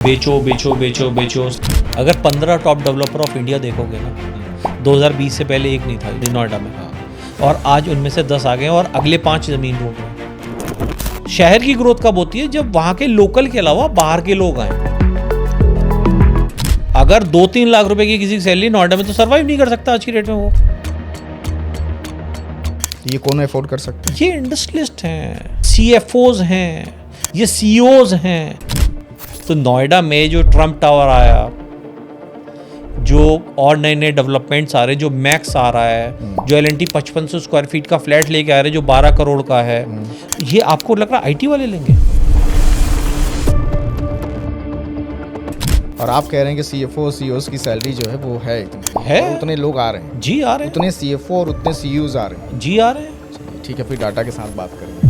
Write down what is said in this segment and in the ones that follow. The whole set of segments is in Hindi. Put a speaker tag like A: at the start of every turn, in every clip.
A: बेचो बेचो बेचो बेचो। अगर 15 टॉप डेवलपर ऑफ इंडिया देखोगे ना, 2020 से पहले एक नहीं था नोएडा में, और आज उनमें से 10 आ गए और अगले 5 ज़मीन ढूंढ रहे हैं। शहर की ग्रोथ कब होती है? जब वहाँ के लोकल के अलावा बाहर के लोग आए। अगर 2-3 लाख रुपए की किसी की सैलरी नोएडा में तो सर्वाइव नहीं कर सकता आज की डेट में। वो
B: ये कौन अफोर्ड कर सकता है?
A: ये इंडस्ट्रियलिस्ट हैं, CFOs हैं, ये CEOs हैं। तो नोएडा में जो ट्रम्प टावर आया, जो और नए नए डेवलपमेंट्स आ रहे, जो मैक्स आ रहा है, जो L&T 5500 स्क्वायर फीट का फ्लैट लेके आ रहे जो 12 करोड़ का है, ये आपको लग रहा है IT वाले लेंगे?
B: और आप कह रहे हैं कि CFO CEOs की सैलरी जो है वो है इतनी
A: है,
B: और उतने लोग आ रहे हैं।
A: जी आ रहे हैं,
B: उतने CFO और उतने CEOs आ रहे हैं।
A: जी आ रहे हैं।
B: ठीक है, फिर डाटा के साथ बात करेंगे।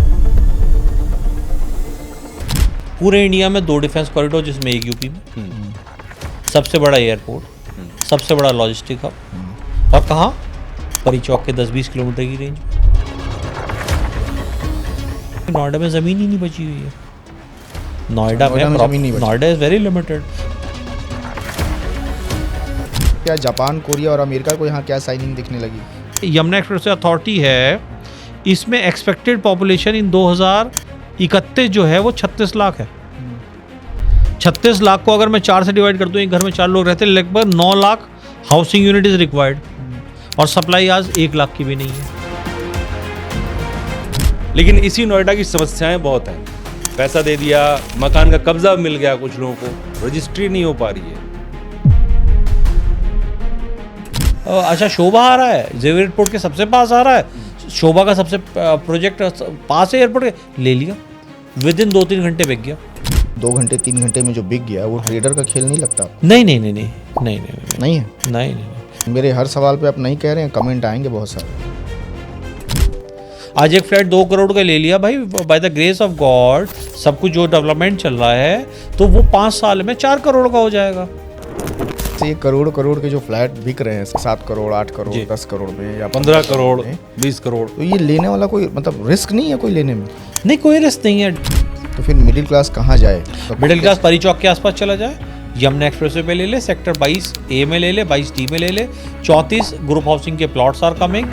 A: पूरे इंडिया में 2 डिफेंस कॉरिडोर, जिसमें एक यूपी में, सबसे बड़ा एयरपोर्ट, सबसे बड़ा लॉजिस्टिक हब, और कहाँ? परी चौक के 10-20 किलोमीटर की रेंज में। नोएडा में ज़मीन ही नहीं बची हुई है। नोएडा में ज़मीन नहीं बची। Noida is very limited.
B: क्या जापान, कोरिया और अमेरिका को यहाँ क्या साइनिंग दिखने लगी?
A: यमुना एक्सप्रेस अथॉरिटी है, इसमें एक्सपेक्टेड पॉपुलेशन इन 2031 जो है वो 36 लाख है। 36 लाख को अगर मैं 4 से डिवाइड कर दूं, एक घर में 4 लोग रहते हैं, लगभग 9 lakh housing unit is required, और सप्लाई आज 1 लाख की भी नहीं है।
C: लेकिन इसी नोएडा की समस्याएं बहुत हैं। पैसा दे दिया, मकान का कब्जा मिल गया, कुछ लोगों को रजिस्ट्री नहीं हो पा रही है।
A: अच्छा, शोभा आ रहा है, जेवियर एयरपोर्ट के सबसे पास आ रहा है, शोभा का सबसे प्रोजेक्ट पास है एयरपोर्ट के, ले लिया, विद इन 2-3 घंटे बिक गया।
B: 2 घंटे 3 घंटे में जो बिक गया वो ट्रेडर का खेल नहीं लगता?
A: नहीं नहीं नहीं नहीं नहीं नहीं
B: नहीं है।
A: नहीं नहीं।
B: मेरे हर सवाल पे आप नहीं कह रहे हैं, कमेंट आएंगे बहुत सारे।
A: आज एक फ्लैट 2 करोड़ का ले लिया भाई, by the grace of God, सब कुछ जो डेवलपमेंट चल रहा है, तो वो 5 साल में 4 करोड़ का हो जाएगा।
B: ये करोड़ के जो फ्लैट बिक रहे हैं 7 करोड़ 8 करोड़ 10 करोड़ में या
C: 15 करोड़ 20 करोड़,
B: तो ये लेने वाला कोई मतलब रिस्क नहीं है कोई लेने में?
A: नहीं, कोई रिस्क नहीं है।
B: तो फिर मिडिल क्लास कहाँ जाए?
A: मिडिल क्लास परी चौक के आसपास चला जाए, यमुना एक्सप्रेसवे पे ले ले, सेक्टर 22A में ले ले, 22D में ले ले, 34 ग्रुप हाउसिंग के प्लॉट्स आर कमिंग।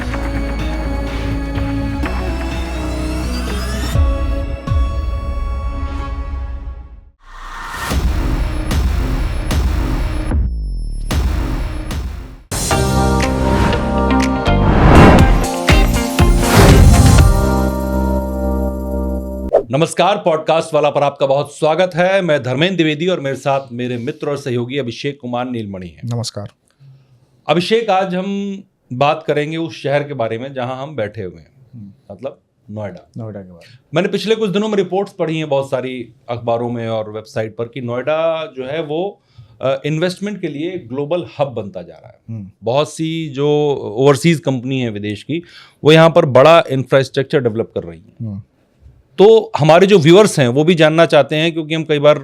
C: नमस्कार, पॉडकास्ट वाला पर आपका बहुत स्वागत है। मैं धर्मेंद्र द्विवेदी और मेरे साथ मेरे मित्र और सहयोगी अभिषेक कुमार नीलमणि हैं।
B: नमस्कार
C: अभिषेक, आज हम बात करेंगे उस शहर के बारे में जहां हम बैठे हुए हैं, मतलब नोएडा
B: के बारे में।
C: मैंने पिछले कुछ दिनों में रिपोर्ट्स पढ़ी हैं बहुत सारी अखबारों में और वेबसाइट पर कि नोएडा जो है वो इन्वेस्टमेंट के लिए ग्लोबल हब बनता जा रहा है। बहुत सी जो ओवरसीज कंपनी है विदेश की, वो यहाँ पर बड़ा इंफ्रास्ट्रक्चर डेवलप कर रही हैं। तो हमारे जो व्यूअर्स हैं वो भी जानना चाहते हैं, क्योंकि हम कई बार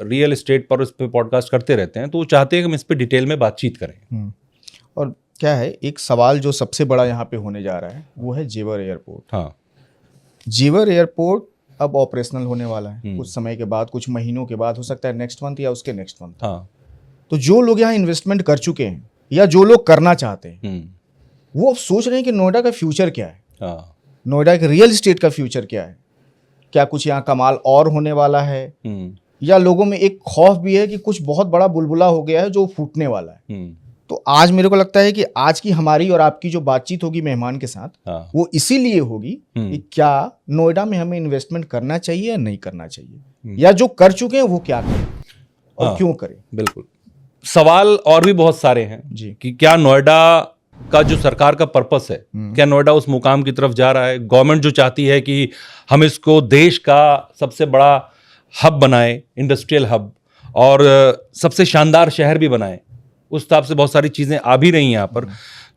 C: रियल एस्टेट पर उस पर पॉडकास्ट करते रहते हैं, तो वो चाहते हैं कि हम इस पर डिटेल में बातचीत करें।
B: और क्या है, एक सवाल जो सबसे बड़ा यहाँ पे होने जा रहा है वो है जेवर एयरपोर्ट।
C: हाँ,
B: जेवर एयरपोर्ट अब ऑपरेशनल होने वाला है कुछ समय के बाद, कुछ महीनों के बाद, हो सकता है नेक्स्ट मंथ या उसके नेक्स्ट मंथ।
C: हाँ।
B: तो जो लोग यहाँ इन्वेस्टमेंट कर चुके हैं या जो लोग करना चाहते हैं, वो अब सोच रहे हैं कि नोएडा का फ्यूचर क्या है।
C: हाँ।
B: नोएडा के रियल एस्टेट का फ्यूचर क्या है, क्या कुछ यहाँ कमाल और होने वाला है, या लोगों में एक खौफ भी है कि कुछ बहुत बड़ा बुलबुला हो गया है जो फूटने वाला है। तो आज मेरे को लगता है कि आज की हमारी और आपकी जो बातचीत होगी मेहमान के साथ, वो इसीलिए होगी कि क्या नोएडा में हमें इन्वेस्टमेंट करना चाहिए या नहीं करना चाहिए, या जो कर चुके हैं वो क्या करें और क्यों करें।
C: बिल्कुल, सवाल और भी बहुत सारे हैं
B: जी
C: कि क्या नोएडा का जो सरकार का पर्पस है, क्या नोएडा उस मुकाम की तरफ जा रहा है। गवर्नमेंट जो चाहती है कि हम इसको देश का सबसे बड़ा हब बनाए, इंडस्ट्रियल हब, और सबसे शानदार शहर भी बनाए, उस हिसाब से बहुत सारी चीज़ें आ भी रही हैं यहाँ पर।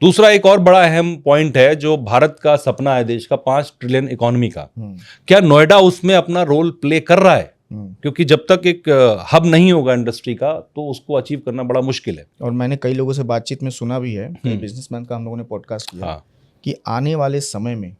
C: दूसरा एक और बड़ा अहम पॉइंट है, जो भारत का सपना है देश का 5 ट्रिलियन इकोनॉमी का, क्या नोएडा उसमें अपना रोल प्ले कर रहा है? क्योंकि जब तक एक हब नहीं होगा इंडस्ट्री का, तो उसको अचीव करना बड़ा मुश्किल है।
B: और मैंने कई लोगों से बातचीत में सुना भी है, बिजनेसमैन का हम लोगों ने पॉडकास्ट किया, कि आने वाले समय में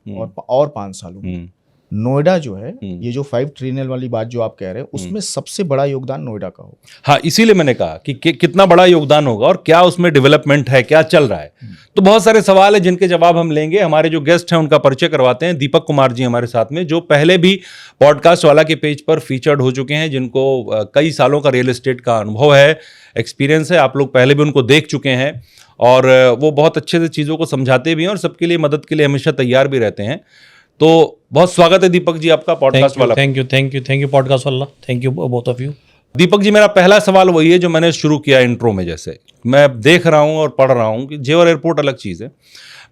B: और 5 सालों में नोएडा जो है, ये जो 5 ट्रिलियन वाली बात जो आप कह रहे हैं, उसमें सबसे बड़ा योगदान नोएडा का होगा।
C: हाँ, इसीलिए मैंने कहा कि कितना बड़ा योगदान होगा और क्या उसमें डेवलपमेंट है, क्या चल रहा है। तो बहुत सारे सवाल हैं जिनके जवाब हम लेंगे। हमारे जो गेस्ट हैं उनका परिचय करवाते हैं। दीपक कुमार जी हमारे साथ में, जो पहले भी पॉडकास्ट वाला के पेज पर फीचर्ड हो चुके हैं, जिनको कई सालों का रियल एस्टेट का अनुभव है, एक्सपीरियंस है। आप लोग पहले भी उनको देख चुके हैं और वो बहुत अच्छे से चीज़ों को समझाते भी हैं और सबके लिए मदद के लिए हमेशा तैयार भी रहते हैं। तो बहुत स्वागत है दीपक जी आपका पॉडकास्ट वाला।
A: थैंक यू पॉडकास्ट वाला। Thank you both of you.
C: Deepak ji, मेरा पहला सवाल वही है जो मैंने शुरू किया इंट्रो में। जैसे मैं देख रहा हूं और पढ़ रहा हूं कि जेवर एयरपोर्ट अलग चीज़ है।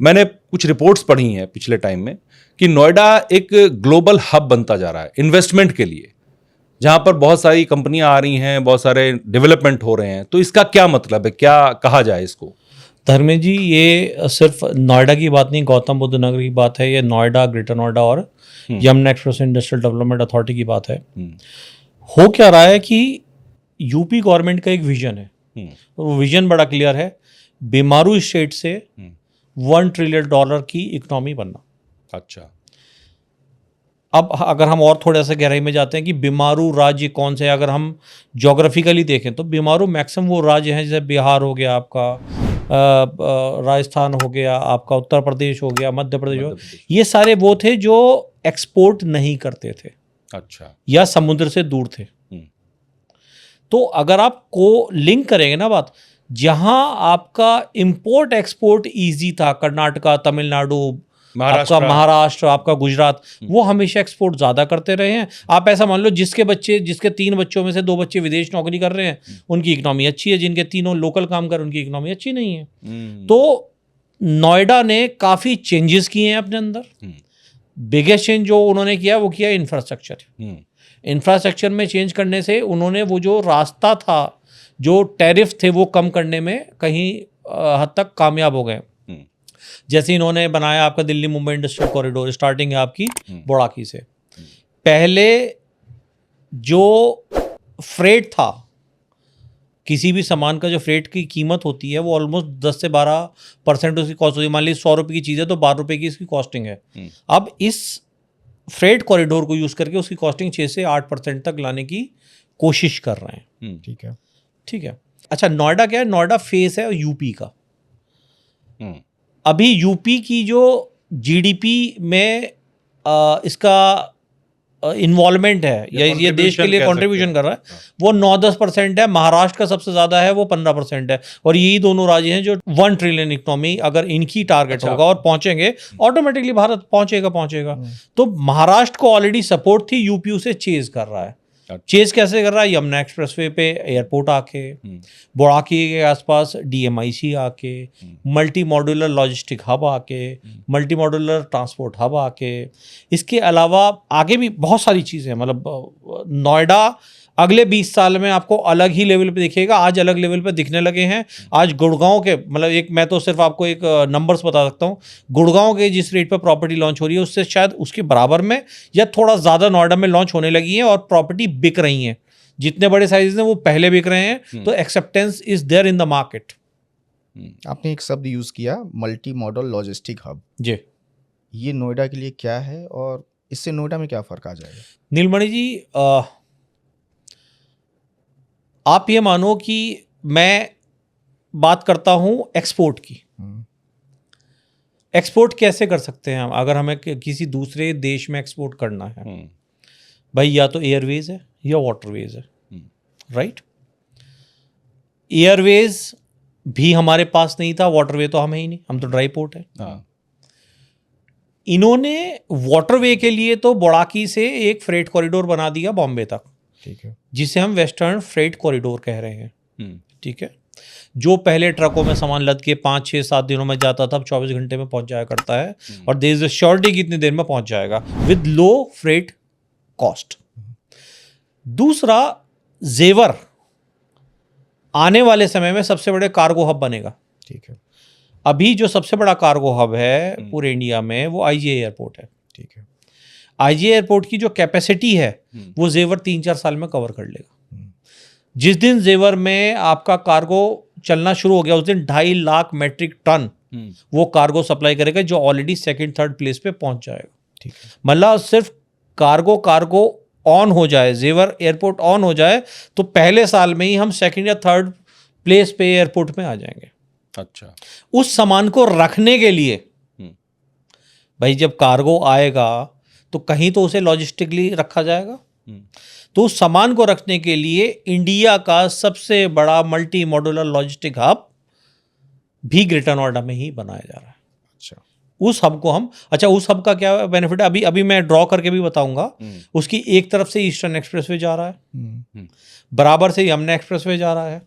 C: मैंने कुछ रिपोर्ट्स पढ़ी हैं पिछले टाइम में कि नोएडा एक ग्लोबल हब बनता जा रहा है इन्वेस्टमेंट के लिए, जहां पर बहुत सारी कंपनियां आ रही हैं, बहुत सारे डेवलपमेंट हो रहे हैं। तो इसका क्या मतलब है, क्या कहा जाए इसको?
A: धर्मेश जी, ये सिर्फ नोएडा की बात नहीं, गौतम बुद्ध नगर की बात है। ये नोएडा, ग्रेटर नोएडा और Yamuna express industrial development authority की बात है। हो क्या रहा है कि यूपी गवर्नमेंट का एक विजन है और वो विजन बड़ा क्लियर है, बीमारू स्टेट से $1 ट्रिलियन की इकोनॉमी बनना।
C: अच्छा,
A: अब अगर हम और थोड़ा सा गहराई में जाते हैं कि बीमारू राज्य कौन से हैं, अगर हम ज्योग्राफिकली देखें तो बीमारू मैक्सिमम वो राज्य हैं, जैसे बिहार हो गया आपका, राजस्थान हो गया आपका, उत्तर प्रदेश हो गया, मध्य प्रदेश हो, ये सारे वो थे जो एक्सपोर्ट नहीं करते थे।
C: अच्छा,
A: या समुद्र से दूर थे। तो अगर आप को लिंक करेंगे ना बात, जहां आपका इंपोर्ट एक्सपोर्ट इजी था, कर्नाटका, तमिलनाडु, आपका महाराष्ट्र, आपका गुजरात, वो हमेशा एक्सपोर्ट ज्यादा करते रहे हैं। आप ऐसा मान लो जिसके 3 बच्चों में से 2 बच्चे विदेश नौकरी कर रहे हैं, उनकी इकोनॉमी अच्छी है। जिनके तीनों लोकल काम कर, उनकी इकोनॉमी अच्छी नहीं है। तो नोएडा ने काफी चेंजेस किए हैं अपने अंदर। बिगेस्ट चेंज जो उन्होंने किया वो किया इंफ्रास्ट्रक्चर। इंफ्रास्ट्रक्चर में चेंज करने से उन्होंने वो जो रास्ता था, जो टैरिफ थे, वो कम करने में कहीं हद तक कामयाब हो गए। जैसे इन्होंने बनाया आपका Delhi Mumbai industrial corridor, starting है आपकी बोड़ाकी से। पहले जो फ्रेट था, किसी भी सामान का जो फ्रेट की कीमत होती है वो ऑलमोस्ट 10 से 12% उसकी कॉस्ट होती है। मान लीजिए 100 रुपये की चीज़ है तो 12 रुपये की इसकी कॉस्टिंग है। अब इस फ्रेट कॉरिडोर को यूज़ करके उसकी कॉस्टिंग 6 से 8% तक लाने की कोशिश कर रहे हैं। ठीक है। अच्छा, नोएडा क्या है? नोएडा फेस है यूपी का। अभी यूपी की जो जीडीपी में इसका इन्वॉल्वमेंट है या ये देश के लिए कंट्रीब्यूशन कर रहा है, वो 9-10% है। महाराष्ट्र का सबसे ज़्यादा है, वो 15% है। और यही दोनों राज्य हैं जो 1 ट्रिलियन इकोनॉमी अगर इनकी टारगेट होगा और पहुंचेंगे, ऑटोमेटिकली भारत पहुंचेगा। तो महाराष्ट्र को ऑलरेडी सपोर्ट थी, यूपी उसे चेज कर रहा है। चेज कैसे कर रहा है? यमुना एक्सप्रेसवे पे एयरपोर्ट आके, बोड़ाकी के आसपास डीएमआईसी आके, मल्टी मॉड्यूलर लॉजिस्टिक हब आके, मल्टी मॉड्यूलर ट्रांसपोर्ट हब आके, इसके अलावा आगे भी बहुत सारी चीज़ें। मतलब नोएडा अगले 20 साल में आपको अलग ही लेवल पे दिखेगा। आज अलग लेवल पे दिखने लगे हैं। आज गुड़गांव के, मतलब मैं तो सिर्फ आपको एक नंबर्स बता सकता हूँ, गुड़गांव के जिस रेट पे प्रॉपर्टी लॉन्च हो रही है उससे शायद उसके बराबर में या थोड़ा ज़्यादा नोएडा में लॉन्च होने लगी है और प्रॉपर्टी बिक रही हैं। जितने बड़े साइज हैं वो पहले बिक रहे हैं। तो acceptance is there in the market.
B: आपने एक शब्द यूज़ किया, मल्टी मॉडल लॉजिस्टिक हब।
A: जी,
B: ये नोएडा के लिए क्या है और इससे नोएडा में क्या फ़र्क आ जाएगा?
A: नीलमणि जी, आप ये मानो कि मैं बात करता हूं एक्सपोर्ट की। एक्सपोर्ट कैसे कर सकते हैं हम? अगर हमें किसी दूसरे देश में एक्सपोर्ट करना है, भाई, या तो एयरवेज है या वाटरवेज है, राइट? एयरवेज भी हमारे पास नहीं था, वाटरवे तो हमें ही नहीं, हम तो ड्राई पोर्ट है। इन्होंने वाटरवे के लिए तो बोड़ाकी से एक फ्रेट कॉरिडोर बना दिया बॉम्बे तक,
B: ठीक है,
A: जिसे हम वेस्टर्न फ्रेट कॉरिडोर कह रहे हैं। ठीक है, जो पहले ट्रकों में सामान लद के 5, 6, 7 दिनों में जाता था, अब 24 घंटे में पहुंच जाया करता है। और देयर इज अ श्योरिटी कितनी देर में पहुंच जाएगा विद लो फ्रेट कॉस्ट। दूसरा, जेवर आने वाले समय में सबसे बड़े कार्गो हब बनेगा।
B: ठीक है,
A: अभी जो सबसे बड़ा कार्गो हब है पूरे इंडिया में वो आईजीआई एयरपोर्ट है।
B: ठीक है,
A: आईजीआई एयरपोर्ट की जो कैपेसिटी है वो जेवर 3-4 साल में कवर कर लेगा। जिस दिन जेवर में आपका कार्गो चलना शुरू हो गया, उस दिन 2.5 लाख मेट्रिक टन वो कार्गो सप्लाई करेगा, जो ऑलरेडी 2nd, 3rd प्लेस पे पहुंच जाएगा।
B: ठीक है,
A: मतलब सिर्फ कार्गो ऑन हो जाए, जेवर एयरपोर्ट ऑन हो जाए, तो पहले साल में ही हम सेकंड या थर्ड प्लेस पे एयरपोर्ट में आ जाएंगे।
C: अच्छा।
A: उस सामान को रखने के लिए, भाई जब कार्गो आएगा तो कहीं तो उसे लॉजिस्टिकली रखा जाएगा, तो उस सामान को रखने के लिए इंडिया का सबसे बड़ा मल्टी मॉड्यूलर लॉजिस्टिक हब भी ग्रेटर नोएडा में ही बनाया जा रहा है।
B: अच्छा,
A: उस हब को हम, अच्छा उस हब का क्या बेनिफिट है, अभी मैं ड्रॉ करके भी बताऊंगा। उसकी एक तरफ से ईस्टर्न एक्सप्रेसवे जा रहा है, बराबर से यमुना एक्सप्रेसवे जा रहा है,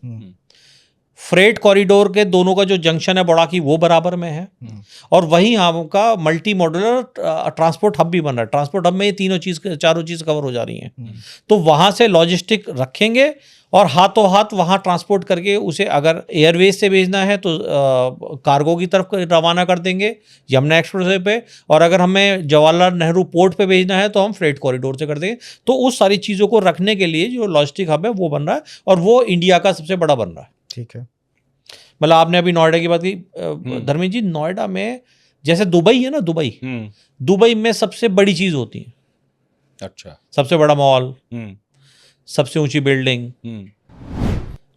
A: फ्रेट कॉरिडोर के दोनों का जो जंक्शन है बड़ा की वो बराबर में है, और वहीं आपका मल्टी मॉड्यूलर ट्रांसपोर्ट हब भी बन रहा है। ट्रांसपोर्ट हब में ये चारों चीज कवर हो जा रही हैं। तो वहां से लॉजिस्टिक रखेंगे और हाथों हाथ वहां ट्रांसपोर्ट करके उसे अगर एयरवेज से भेजना है तो कार्गो की तरफ रवाना कर देंगे यमुना एक्सप्रेसवे पे, और अगर हमें जवाहरलाल नेहरू पोर्ट पे भेजना है तो हम फ्रेट कॉरिडोर से कर देंगे। तो उस सारी चीज़ों को रखने के लिए जो लॉजिस्टिक हब है वो बन रहा है, और वो इंडिया का सबसे बड़ा बन रहा है।
B: ठीक है।
A: मतलब आपने अभी नोएडा की बात की, धर्मेंद्र जी, नोएडा में जैसे दुबई है ना, दुबई में सबसे बड़ी चीज़ होती है,
C: अच्छा,
A: सबसे बड़ा मॉल, सबसे ऊंची बिल्डिंग,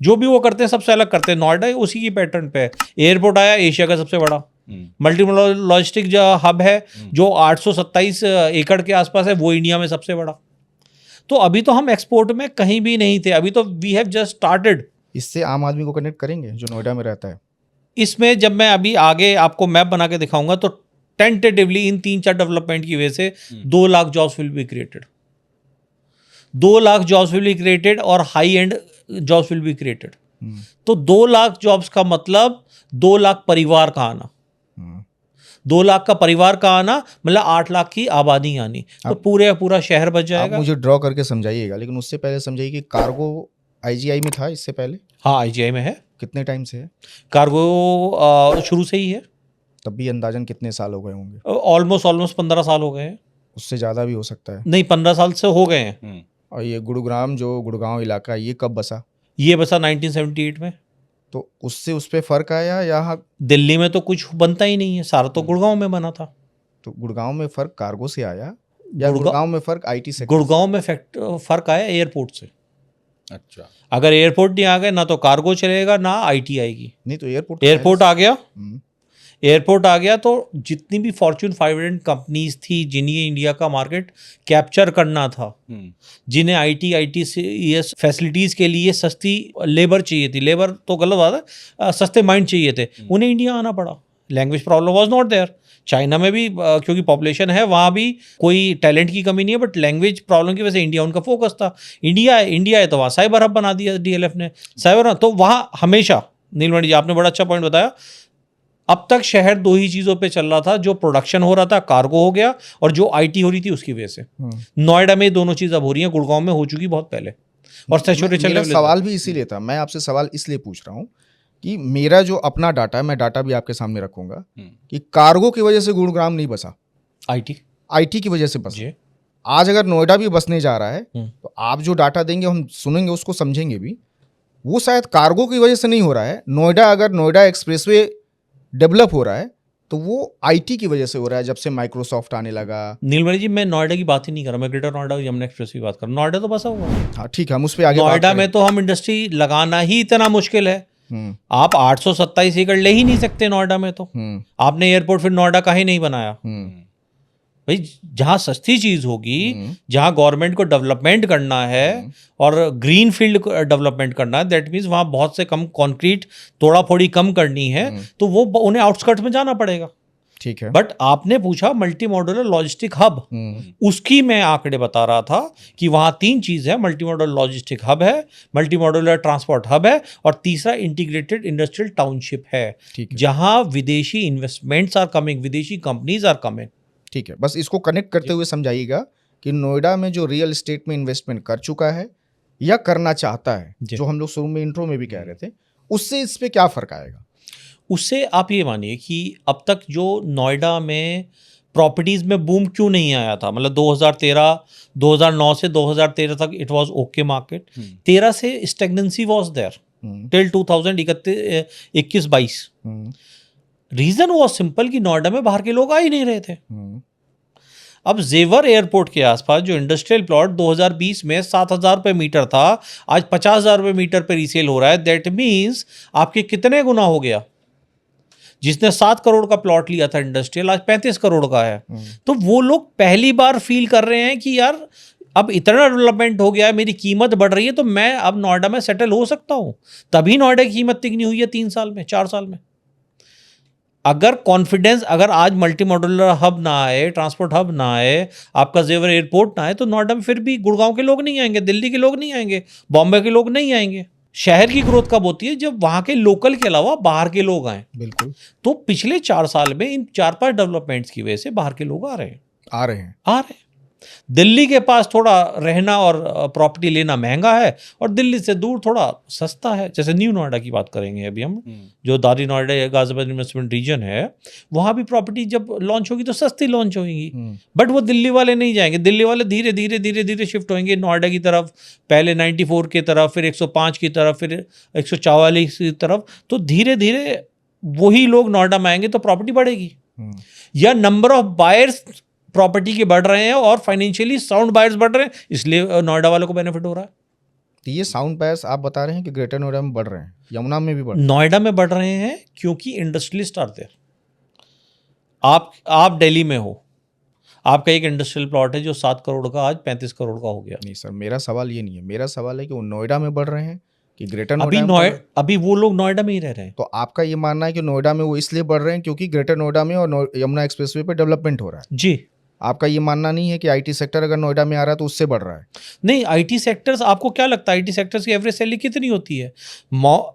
A: जो भी वो करते हैं सबसे अलग करते हैं। नोएडा उसी की पैटर्न पे है। एयरपोर्ट आया एशिया का सबसे बड़ा, मल्टी लॉजिस्टिक जो हब है जो 827 एकड़ के आसपास है वो इंडिया में सबसे बड़ा। तो अभी तो हम एक्सपोर्ट में कहीं भी नहीं थे, अभी तो वी हैव जस्ट स्टार्टेड।
B: इससे आम आदमी को कनेक्ट करेंगे जो नोएडा में रहता है।
A: इसमें जब मैं अभी आगे आपको मैप बना के दिखाऊंगा तो टेंटेटिवली इन 3-4 डेवलपमेंट की वजह से 2 lakh jobs will be created, 2 lakh jobs will be created और high end jobs will be created. तो 2 लाख जॉब्स का मतलब 2 लाख परिवार का आना, 2 लाख का परिवार का आना मतलब 8 लाख की आबादी आनी, तो पूरा शहर बच जाएगा।
B: आप मुझे ड्रॉ करके समझाइएगा, लेकिन उससे पहले समझाइए कि कार्गो आईजीआई में था इससे पहले?
A: हाँ, आईजीआई में है।
B: कितने टाइम से है?
A: कार्गो शुरू से ही है।
B: तब भी अंदाजन कितने साल हो गए होंगे?
A: ऑलमोस्ट 15 साल हो गए हैं।
B: उससे ज़्यादा भी हो सकता है।
A: नहीं, 15 साल से हो गए हैं।
B: और ये गुरुग्राम जो गुड़गांव इलाका, ये कब बसा?
A: ये बसा 1978 में।
B: तो उससे उस पर फर्क आया? यहाँ
A: दिल्ली में तो कुछ बनता ही नहीं है, सारा तो गुड़गांव में बना था।
B: तो गुड़गांव में फर्क कार्गो से आया या गुड़गांव में फर्क आईटी से?
A: गुड़गांव में फर्क आया एयरपोर्ट से।
C: अच्छा,
A: अगर एयरपोर्ट नहीं आ गए ना तो कार्गो चलेगा ना आईटी आएगी।
B: नहीं तो
A: एयरपोर्ट आ गया, एयरपोर्ट आ गया तो जितनी भी फॉर्च्यून 500 कंपनीज थी जिन्हें इंडिया का मार्केट कैप्चर करना था, जिन्हें ITCS फैसिलिटीज़ के लिए सस्ती लेबर चाहिए थी, लेबर तो गलत बात है, सस्ते माइंड चाहिए थे, उन्हें इंडिया आना पड़ा। Language problem was not there. China में भी क्योंकि पॉपुलेशन है वहाँ भी कोई टैलेंट की कमी नहीं है, बट लैंग्वेज प्रॉब्लम की वजह से इंडिया उनका फोकस था। इंडिया है तो वहाँ साइबर हब बना दिया DLF ने, साइबर, तो वहाँ हमेशा, नीलमणि जी आपने बड़ा अच्छा पॉइंट बताया, अब तक शहर 2 ही चीज़ों पे चल रहा था, जो प्रोडक्शन हो रहा था कार्गो हो गया, और जो IT हो रही थी उसकी वजह से। नोएडा में दोनों चीज़ अब हो रही हैं, गुड़गांव में हो चुकी बहुत पहले, और
B: मेरा सवाल भी इसीलिए था, मैं आपसे सवाल इसलिए पूछ रहा हूँ कि मेरा जो अपना डाटा है, मैं डाटा भी आपके सामने रखूंगा कि कार्गो की वजह से गुड़गांव नहीं बसा, IT की वजह से बसा। आज अगर नोएडा भी बसने जा रहा है तो आप जो डाटा देंगे हम सुनेंगे, उसको समझेंगे भी, वो शायद कार्गो की वजह से नहीं हो रहा है। नोएडा, अगर नोएडा एक्सप्रेसवे डेवलप हो रहा है तो वो IT की वजह से हो रहा है, जब से माइक्रोसॉफ्ट आने लगा।
A: नीलमणि जी, मैं नोएडा की बात ही नहीं कर रहा, मैं ग्रेटर नोएडा यमुना एक्सप्रेस की बात कर रहा हूँ। नोएडा तो बसा हुआ है।
B: हाँ ठीक है, हम उस पर आगे
A: नोएडा में तो हम इंडस्ट्री लगाना ही इतना मुश्किल है। आप 827 एकड़ ले ही नहीं सकते नोएडा में। तो आपने एयरपोर्ट फिर नोएडा का ही नहीं बनाया। भाई जहाँ सस्ती चीज होगी, जहाँ गवर्नमेंट को डेवलपमेंट करना है और ग्रीन फील्ड डेवलपमेंट करना है, दैट मीन्स वहाँ बहुत से कम कंक्रीट तोड़ा फोड़ी कम करनी है, तो वो उन्हें आउटस्कर्ट में जाना पड़ेगा।
B: ठीक है।
A: बट आपने पूछा मल्टी मॉड्यूलर लॉजिस्टिक हब, उसकी मैं आंकड़े बता रहा था कि वहाँ 3 चीज़ है, मल्टी मॉड्यूलर लॉजिस्टिक हब है, मल्टी मॉड्यूलर ट्रांसपोर्ट हब है, और तीसरा इंटीग्रेटेड इंडस्ट्रियल टाउनशिप है, जहाँ विदेशी इन्वेस्टमेंट्स आर कमिंग, विदेशी कंपनीज आर कमिंग।
B: ठीक है, बस इसको कनेक्ट करते हुए समझाइएगा कि नोएडा में जो रियल एस्टेट में इन्वेस्टमेंट कर चुका है या करना चाहता है, जो हम लोग शुरू में इंट्रो में भी कह रहे थे, उससे इस पे क्या फर्क आएगा?
A: उससे आप ये मानिए कि अब तक जो नोएडा में प्रॉपर्टीज़ में बूम क्यों नहीं आया था, मतलब 2009 से 2013 तक इट वाज ओके मार्केट, 13 से stagnancy was there till 2021-22। Reason was simple कि नोएडा में बाहर के लोग आ ही नहीं रहे थे। अब जेवर एयरपोर्ट के आसपास जो इंडस्ट्रियल प्लॉट 2020 में 7,000 रुपये मीटर था, आज 50,000 रुपये मीटर पर रीसेल हो रहा है। दैट मीन्स आपके कितने गुना हो गया? जिसने 7 करोड़ का प्लॉट लिया था इंडस्ट्रियल, आज 35 करोड़ का है। तो वो लोग पहली बार फील कर रहे हैं कि यार अब इतना डेवलपमेंट हो गया है, मेरी कीमत बढ़ रही है, तो मैं अब नोएडा में सेटल हो सकता हूँ। तभी नोएडा की कीमत तिगनी हुई है 3 साल में, 4 साल में। अगर कॉन्फिडेंस, अगर आज मल्टी मॉड्यूलर हब ना आए, ट्रांसपोर्ट हब ना आए, आपका जेवर एयरपोर्ट ना आए, तो नोएडा में फिर भी गुड़गांव के लोग नहीं आएंगे, दिल्ली के लोग नहीं आएंगे, बॉम्बे के लोग नहीं आएंगे। शहर की ग्रोथ कब होती है? जब वहाँ के लोकल के अलावा बाहर के लोग आए।
B: बिल्कुल।
A: तो पिछले 4 साल में इन 4-5 डेवलपमेंट्स की वजह से बाहर के लोग आ रहे हैं। दिल्ली के पास थोड़ा रहना और प्रॉपर्टी लेना महंगा है, और दिल्ली से दूर थोड़ा सस्ता है। जैसे न्यू नोएडा की बात करेंगे अभी हम, जो दादरी नोएडा गाजियाबाद इन्वेस्टमेंट रीजन है, वहाँ भी प्रॉपर्टी जब लॉन्च होगी तो सस्ती लॉन्च होगी। बट वो दिल्ली वाले नहीं जाएंगे, दिल्ली वाले धीरे धीरे धीरे धीरे शिफ्ट होंगे नोएडा की तरफ, पहले 94 की तरफ, फिर 105 की तरफ, फिर 144 की तरफ। तो धीरे धीरे वही लोग नोएडा में आएंगे तो प्रॉपर्टी बढ़ेगी। या नंबर ऑफ बायर्स प्रॉपर्टी के बढ़ रहे हैं और फाइनेंशियली साउंड बायर्स बढ़ रहे हैं, इसलिए नोएडा वालों को बेनिफिट हो रहा है।
B: तो ये साउंड बायर्स आप बता रहे हैं कि ग्रेटर नोएडा में बढ़ रहे हैं, यमुना में भी बढ़ रहे हैं?
A: नोएडा में बढ़ रहे हैं क्योंकि इंडस्ट्रियलिस्ट आर देयर। आप दिल्ली में हो, आपका एक इंडस्ट्रियल प्लॉट है जो 7 करोड़ का आज 35 करोड़ का हो गया।
B: नहीं सर, मेरा सवाल ये नहीं है। मेरा सवाल है कि वो नोएडा में बढ़ रहे हैं कि ग्रेटर नोएडा में?
A: अभी वो लोग नोएडा में ही रह रहे हैं।
B: तो आपका ये मानना है कि नोएडा में वो इसलिए बढ़ रहे हैं क्योंकि ग्रेटर नोएडा में और यमुना एक्सप्रेसवे पे डेवलपमेंट हो रहा है?
A: जी।
B: आपका ये मानना नहीं है कि आईटी सेक्टर अगर नोएडा में आ रहा है तो उससे बढ़ रहा है?
A: नहीं, आईटी सेक्टर्स, आपको क्या लगता है आईटी सेक्टर्स की एवरेज सैलरी कितनी होती है?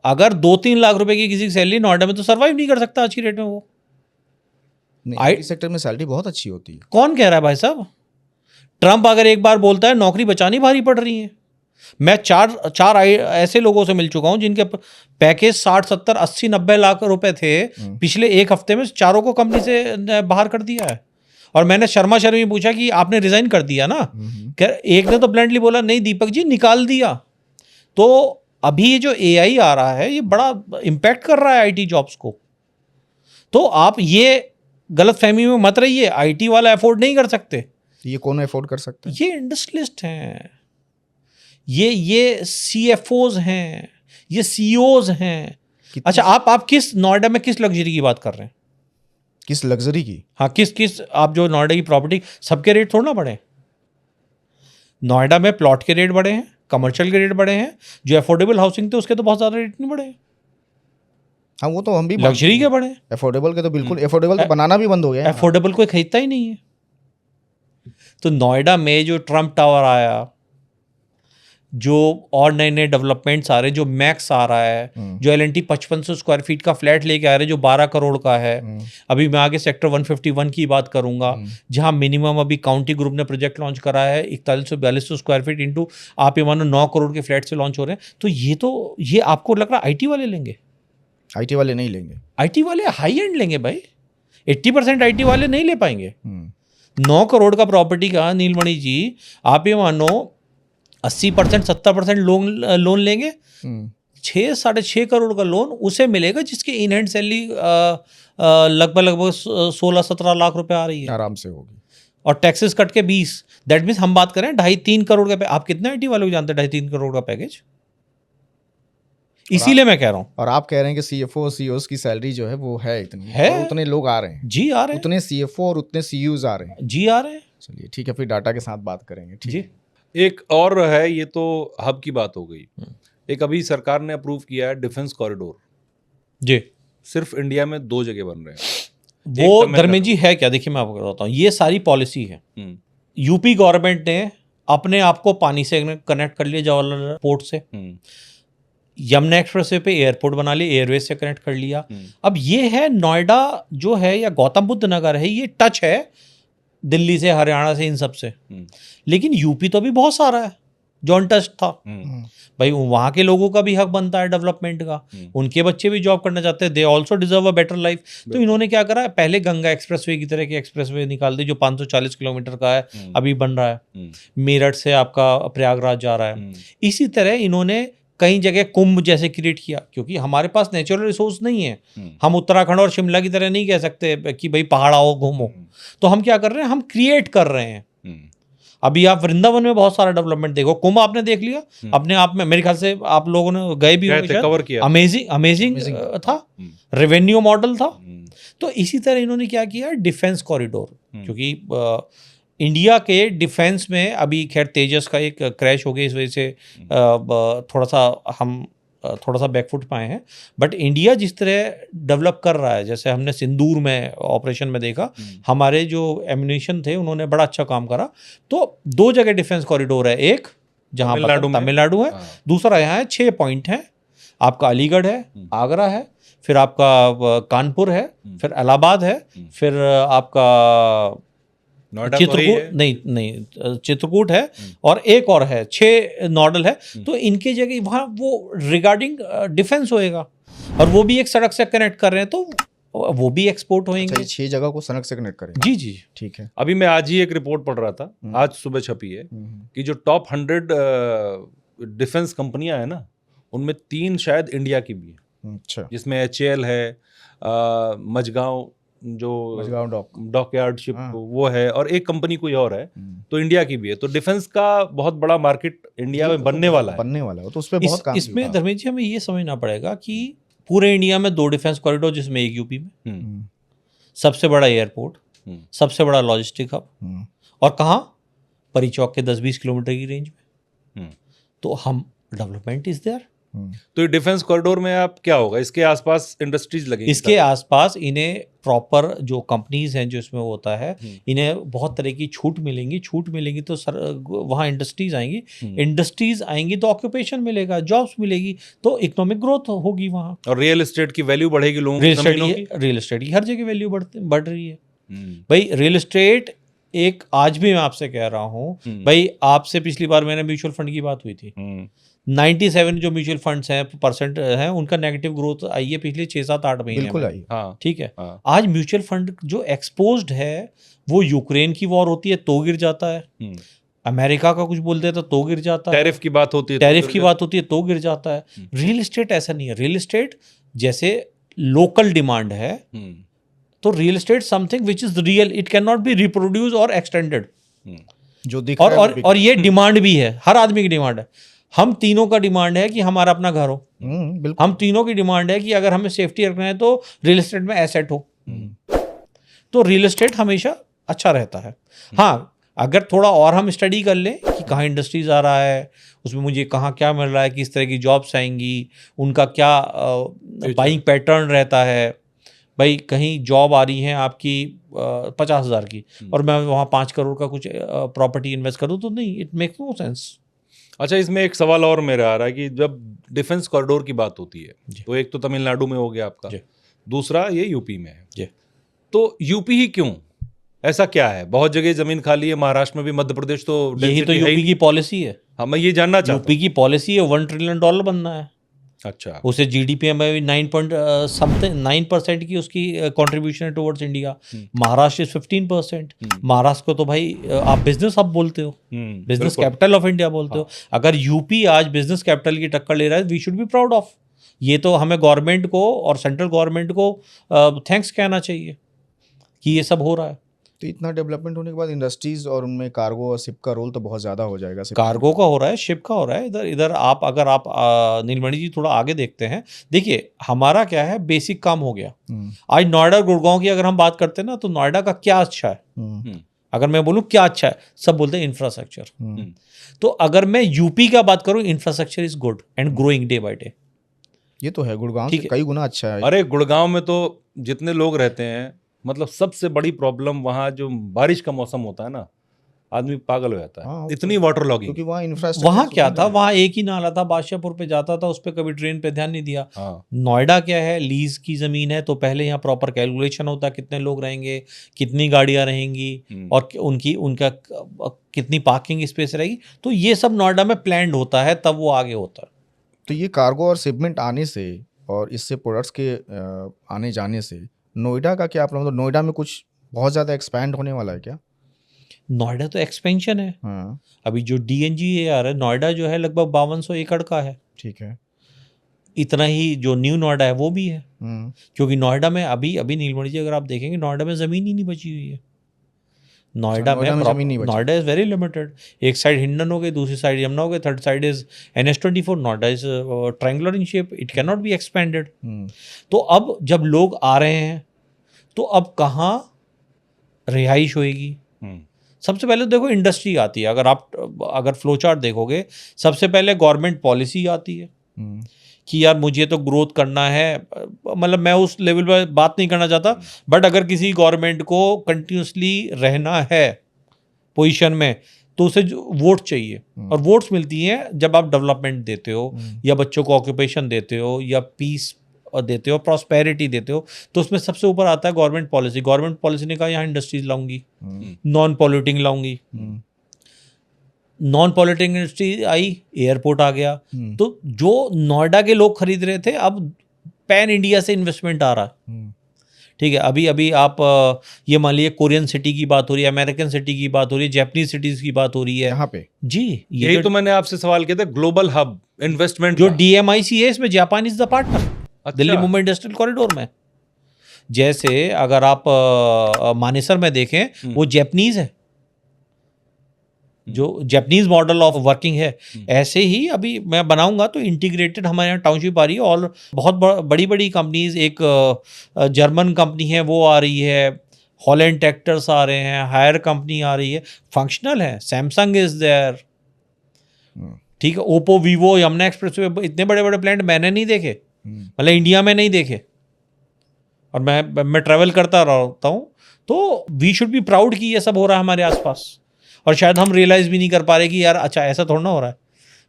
A: अगर 2-3 लाख रुपए की किसी की सैलरी नोएडा में, तो सर्वाइव नहीं कर सकता आज की डेट में वो।
B: आईटी सेक्टर में सैलरी बहुत अच्छी होती है।
A: कौन कह रहा है भाई साहब? ट्रंप अगर एक बार बोलता है नौकरी बचानी भारी पड़ रही है। मैं चार ऐसे लोगों से मिल चुका हूं जिनके पैकेज 60, 70, 80, 90 लाख रुपए थे। पिछले 1 हफ्ते में चारों को कंपनी से बाहर कर दिया है। और मैंने शर्मा शर्मी पूछा कि आपने रिजाइन कर दिया ना? एक ने तो ब्लैंडली बोला नहीं दीपक जी, निकाल दिया। तो अभी ये जो एआई आ रहा है, ये बड़ा इम्पैक्ट कर रहा है आईटी जॉब्स को। तो आप ये गलतफहमी में मत रहिए, आईटी वाला अफोर्ड नहीं कर सकते।
B: ये कौन अफोर्ड कर सकते हैं?
A: ये इंडस्ट्रियलिस्ट हैं, ये सीएफओज हैं, ये सीईओज हैं। अच्छा, आप किस नोएडा में किस लग्जरी की बात कर रहे हैं?
B: किस लग्जरी की?
A: हाँ, किस आप जो नोएडा की प्रॉपर्टी, सबके रेट थोड़ा ना बढ़े। नोएडा में प्लॉट के रेट बढ़े हैं, कमर्शियल के रेट बढ़े हैं, जो अफोर्डेबल हाउसिंग थे उसके तो बहुत ज़्यादा रेट नहीं बढ़े।
B: हाँ, वो तो हम भी
A: लग्जरी के बढ़े,
B: अफोर्डेबल के तो बिल्कुल, अफोर्डेबल तो बनाना भी बंद हो गया है।
A: अफोर्डेबल कोई खरीदता ही नहीं है। तो नोएडा में जो ट्रम्प टावर आया, जो और नए नए डेवलपमेंट्स आ रहे हैं, जो मैक्स आ रहा है, जो एल&टी 5500 स्क्वायर फीट का फ्लैट लेके आ रहे हैं जो 12 करोड़ का है। अभी मैं आगे सेक्टर 151 की बात करूंगा, जहां मिनिमम अभी काउंटी ग्रुप ने प्रोजेक्ट लॉन्च करा है 4100-4200 स्क्वायर फीट इंटू, आप ये मानो 9 करोड़ के फ्लैट से लॉन्च हो रहे हैं। तो ये आपको लग रहा है आईटी वाले लेंगे?
B: आईटी वाले नहीं लेंगे। आईटी
A: वाले हाई एंड लेंगे भाई। 80% आईटी वाले नहीं ले पाएंगे। 9 करोड़ का प्रॉपर्टी का नीलमणि जी, आप ये मानो 80% 70% लोन लेंगे, 6-6.5 करोड़ का लोन उसे मिलेगा जिसकी इन हैंड सैलरी लगभग 16-17 लाख रुपए आ रही है,
B: आराम से होगी,
A: और टैक्सेस कट के 20। दैट मीन्स हम बात करें 2.5-3 करोड़ का। आप कितने आईटी वालों को जानते हैं 2.5-3 करोड़ का पैकेज? इसीलिए मैं कह रहा हूँ।
B: और आप कह रहे हैं कि सीएफओ और सीईओज की सैलरी जो है वो है इतनी
A: है,
B: और उतने लोग आ रहे हैं।
A: जी आ रहे हैं,
B: उतने सीएफओ और उतने सीईओज आ रहे हैं।
A: जी आ रहे हैं।
B: चलिए ठीक है, फिर डाटा के साथ बात करेंगे। ठीक
A: जी।
C: एक और है, ये तो हब की बात हो गई। एक अभी सरकार ने अप्रूव किया है डिफेंस कॉरिडोर।
A: जी।
C: सिर्फ इंडिया में 2 जगह बन रहे हैं।
A: वो धर्मेंद्र जी है क्या? देखिए मैं आपको बताता हूँ, ये सारी पॉलिसी है। यूपी गवर्नमेंट ने अपने आप को पानी से कनेक्ट कर लिया, जवाहरलाल पोर्ट से। यमुना एक्सप्रेसवे पे एयरपोर्ट बना लिया, एयरवेज से कनेक्ट कर लिया। अब ये है नोएडा जो है या गौतम बुद्ध नगर है, ये टच है दिल्ली से, हरियाणा से, इन सब से। लेकिन यूपी तो अभी बहुत सारा है जो अनटच था। भाई वहाँ के लोगों का भी हक बनता है डेवलपमेंट का, उनके बच्चे भी जॉब करना चाहते हैं, they also deserve a better life. तो इन्होंने क्या करा, पहले गंगा एक्सप्रेसवे की तरह के एक्सप्रेसवे निकाल दी जो 540 किलोमीटर का है, अभी बन रहा है। मेरठ से आपका प्रयागराज जा रहा है। इसी तरह इन्होंने कई जगह कुंभ जैसे क्रिएट किया, क्योंकि हमारे पास नेचुरल रिसोर्स नहीं है। हम उत्तराखंड और शिमला की तरह नहीं कह सकते कि भाई पहाड़ आओ घूमो। तो हम क्या कर रहे हैं, हम क्रिएट कर रहे हैं। अभी आप वृंदावन में बहुत सारा डेवलपमेंट देखो, कुंभ आपने देख लिया अपने आप में, मेरे ख्याल से आप लोगों ने गए भी होंगे,
C: कवर किया,
A: अमेजिंग था, रेवेन्यू मॉडल था। तो इसी तरह इन्होंने क्या किया, डिफेंस कॉरिडोर, क्योंकि इंडिया के डिफेंस में अभी खैर तेजस का एक क्रैश हो गया, इस वजह से थोड़ा सा बैकफुट पाए हैं। बट इंडिया जिस तरह डेवलप कर रहा है, जैसे हमने सिंदूर में ऑपरेशन में देखा, हमारे जो एम्यूनिशन थे उन्होंने बड़ा अच्छा काम करा। तो 2 जगह डिफेंस कॉरिडोर है, एक जहाँ तमिलनाडु है, दूसरा यहाँ है। 6 पॉइंट हैं, आपका अलीगढ़ है, आगरा है, फिर आपका कानपुर है, फिर इलाहाबाद है, फिर आपका चित्रकूट नहीं चित्रकूट है, और एक और है, 6 नॉडल है। तो इनके जगह वहाँ वो रिगार्डिंग डिफेंस होएगा, और वो भी एक सड़क से कनेक्ट कर रहे हैं, तो वो भी एक्सपोर्ट होंगे।
B: अच्छा, 6 जगह को सड़क से कनेक्ट करें।
A: जी जी,
B: ठीक है।
C: अभी मैं आज ही एक रिपोर्ट पढ़ रहा था, आज सुबह छपी है, कि जो टॉप 100 डिफेंस कंपनियां हैं ना, उनमें 3 शायद इंडिया की भी है।
B: अच्छा।
C: जिसमें HAL है, मझगांव जो डॉकयार्ड शिप वो है, और एक कंपनी कोई और है, तो इंडिया की भी है। तो डिफेंस का बहुत बड़ा मार्केट इंडिया में बनने वाला है।
B: तो उस पे बहुत काम
A: इसमें धर्मेंद्र जी हमें ये समझना पड़ेगा कि पूरे इंडिया में 2 डिफेंस कॉरिडोर, जिसमें एक यूपी में, सबसे बड़ा एयरपोर्ट, सबसे बड़ा लॉजिस्टिक हब, और कहाँ, परी चौक के 10-20 किलोमीटर की रेंज में। तो हम डेवलपमेंट इज देयर।
C: तो ये डिफेंस कॉरिडोर में आप क्या होगा, इसके आसपास इंडस्ट्रीज लगेंगी,
A: इसके आसपास इन्हें प्रॉपर जो कंपनीज हैं जो इसमें होता है, इन्हें बहुत तरह की छूट मिलेंगी तो सर वहाँ इंडस्ट्रीज आएंगी तो ऑक्यूपेशन मिलेगा, जॉब्स मिलेगी, तो इकोनॉमिक ग्रोथ होगी वहाँ,
C: और रियल एस्टेट की वैल्यू बढ़ेगी, लोगों की
A: रियल एस्टेट की हर जगह वैल्यू बढ़ रही है। भाई रियल एस्टेट एक, आज भी मैं आपसे कह रहा हूँ भाई, आपसे पिछली बार मैंने म्यूचुअल फंड की बात हुई थी, 97 जो म्यूचुअल फंड्स हैं परसेंट हैं, उनका नेगेटिव ग्रोथ आई है पिछले 6-7-8 महीने
B: बिल्कुल
A: में।
B: आई।
C: हाँ,
A: ठीक है। हाँ। आज म्यूचुअल फंड जो एक्सपोज्ड है, वो यूक्रेन की वॉर होती है तो गिर जाता है, अमेरिका का कुछ बोल देता तो गिर जाता है,
C: टैरिफ की बात होती है
A: तो गिर जाता है। रियल एस्टेट ऐसा नहीं है। रियल एस्टेट जैसे लोकल डिमांड है, तो real estate something which is real, it can not be reproduce और एक्सटेंडेड,
B: जो दिख
A: और ये डिमांड भी है, हर आदमी की डिमांड है। हम तीनों का डिमांड है कि हमारा अपना घर हो, हम तीनों की डिमांड है कि अगर हमें सेफ्टी रखना है तो रियल एस्टेट में एसेट हो, तो रियल एस्टेट हमेशा अच्छा रहता है। हाँ, अगर थोड़ा और हम स्टडी कर लें कि कहाँ इंडस्ट्रीज आ रहा है, उसमें मुझे कहाँ क्या मिल रहा है, किस तरह की जॉब्स आएंगी, उनका क्या बाइंग पैटर्न रहता है। भाई कहीं जॉब आ रही है आपकी 50,000 की, और मैं वहाँ 5 करोड़ का कुछ प्रॉपर्टी इन्वेस्ट करूँ, तो नहीं, इट मेक्स नो सेंस।
C: अच्छा, इसमें एक सवाल और मेरा आ रहा है कि जब डिफेंस कॉरिडोर की बात होती है, तो एक तो तमिलनाडु में हो गया आपका, दूसरा ये यूपी में है, तो यूपी ही क्यों, ऐसा क्या है? बहुत जगह जमीन खाली है, महाराष्ट्र में भी, मध्य प्रदेश तो
A: यही तो यूपी की पॉलिसी है।
C: हाँ, मैं ये जानना चाहता हूँ।
A: यूपी की पॉलिसी है $1 ट्रिलियन बनना है।
C: अच्छा,
A: उसे जीडीपी में भी 9% की उसकी कंट्रीब्यूशन है टुवर्ड्स इंडिया। महाराष्ट्र 15%। महाराष्ट्र को तो भाई आप बिजनेस हब बोलते हो, बिजनेस कैपिटल ऑफ इंडिया बोलते हो। अगर यूपी आज बिजनेस कैपिटल की टक्कर ले रहा है, we should be proud of. ये तो हमें गवर्नमेंट को और सेंट्रल गवर्नमेंट को थैंक्स कहना चाहिए कि ये सब हो रहा है।
B: तो इतना डेवलपमेंट होने के बाद इंडस्ट्रीज और उनमें कार्गो और शिप का रोल तो बहुत ज़्यादा हो जाएगा।
A: कार्गो का हो रहा है, शिप का हो रहा है। इधर अगर आप नीलमणि जी थोड़ा आगे देखते हैं, देखिए हमारा क्या है, बेसिक काम हो गया। आज नोएडा गुड़गांव की अगर हम बात करते हैं ना, तो नोएडा का क्या अच्छा है, अगर मैं बोलूँ क्या अच्छा है, सब बोलते हैं इंफ्रास्ट्रक्चर। तो अगर मैं यूपी का बात करूँ, infrastructure is good and growing day by day.
B: ये तो है, गुड़गांव से कई गुना अच्छा है।
C: अरे गुड़गांव में तो जितने लोग रहते हैं, मतलब सबसे बड़ी प्रॉब्लम वहाँ जो बारिश का मौसम होता है ना, आदमी पागल हो जाता है।
B: हाँ,
C: इतनी वाटर लॉगिंग,
B: क्योंकि वहाँ इंफ्रास्ट्रक्चर,
A: वहाँ क्या था, वहाँ एक ही नाला था, बादशाहपुर पे जाता था, उस पर कभी ट्रेन पे ध्यान नहीं दिया।
C: हाँ।
A: नोएडा क्या है, लीज की जमीन है, तो पहले यहाँ प्रॉपर कैलकुलेशन होता है, कितने लोग रहेंगे, कितनी गाड़ियाँ रहेंगी, और उनका कितनी पार्किंग स्पेस रहेगी। तो ये सब नोएडा में प्लान्ड होता है, तब वो आगे होता है।
B: तो ये कार्गो और शिपमेंट आने से और इससे प्रोडक्ट्स के आने जाने से नोएडा का क्या मतलब, नोएडा में कुछ बहुत ज़्यादा एक्सपैंड होने वाला है क्या?
A: नोएडा तो एक्सपेंशन है। हाँ। अभी जो DNGAR है, नोएडा जो है लगभग 5200 एकड़ का है।
B: ठीक है।
A: इतना ही जो न्यू नोएडा है वो भी है,
B: हम्म,
A: क्योंकि नोएडा में अभी अभी नीलमणि जी अगर आप देखेंगे नोएडा में ज़मीन ही नहीं बची हुई है। नोएडा
B: नोएडा में ज़मीन नहीं बची।
A: Noida is very limited. एक साइड हिंडन हो गई, दूसरी साइड यमुना हो गई, third side is NH24। Noida is triangular in shape, it can not be expanded. तो अब जब लोग आ रहे हैं तो अब कहाँ रिहाइश होएगी? सबसे पहले देखो इंडस्ट्री आती है। अगर फ्लो चार्ट देखोगे, सबसे पहले गवर्नमेंट पॉलिसी आती है कि यार मुझे तो ग्रोथ करना है। मतलब मैं उस लेवल पर बात नहीं करना चाहता, बट अगर किसी गवर्नमेंट को कंटिन्यूसली रहना है पोजीशन में तो उसे वोट चाहिए, और वोट्स मिलती हैं जब आप डेवलपमेंट देते हो, या बच्चों को ऑक्यूपेशन देते हो, या पीस देते हो, प्रॉस्पेरिटी देते हो। तो उसमें सबसे ऊपर आता है गवर्नमेंट पॉलिसी। गवर्नमेंट पॉलिसी ने कहा यहाँ इंडस्ट्रीज लाऊंगी, नॉन पॉल्यूटिंग लाऊंगी। नॉन पॉल्यूटिंग इंडस्ट्री आई, एयरपोर्ट आ गया। तो जो नोएडा के लोग खरीद रहे थे, अब पैन इंडिया से इन्वेस्टमेंट आ रहा है। ठीक है, अभी अभी आप ये मान लीजिए कोरियन सिटी की बात हो रही है, अमेरिकन सिटी की बात हो रही है, जापानीज सिटीज की बात हो रही है
B: यहाँ पे।
A: जी।
C: यही तो मैंने आपसे सवाल किया था, ग्लोबल हब इन्वेस्टमेंट
A: जो DMIC है, इसमें जापान इज द पार्टनर।
C: अच्छा।
A: दिल्ली मुंबई इंडस्ट्रियल कॉरिडोर में जैसे अगर आप मानेसर में देखें, वो जापानीज है, जो जापानीज मॉडल ऑफ वर्किंग है। ऐसे ही अभी मैं बनाऊंगा तो इंटीग्रेटेड हमारे यहाँ टाउनशिप आ रही है, और बहुत बड़ी बड़ी कंपनीज, एक जर्मन कंपनी है वो आ रही है, हॉलैंड ट्रैक्टर्स आ रहे हैं, हायर कंपनी आ रही है, फंक्शनल है, सैमसंग इज देयर। ठीक है, ओप्पो, वीवो, यमुना एक्सप्रेसवे, इतने बड़े बड़े प्लांट मैंने नहीं देखे, मतलब इंडिया में नहीं देखे, और मैं ट्रैवल करता रहता हूँ। तो वी शुड बी प्राउड कि ये सब हो रहा है हमारे आसपास, और शायद हम रियलाइज़ भी नहीं कर पा रहे कि यार अच्छा ऐसा थोड़ा ना हो रहा है।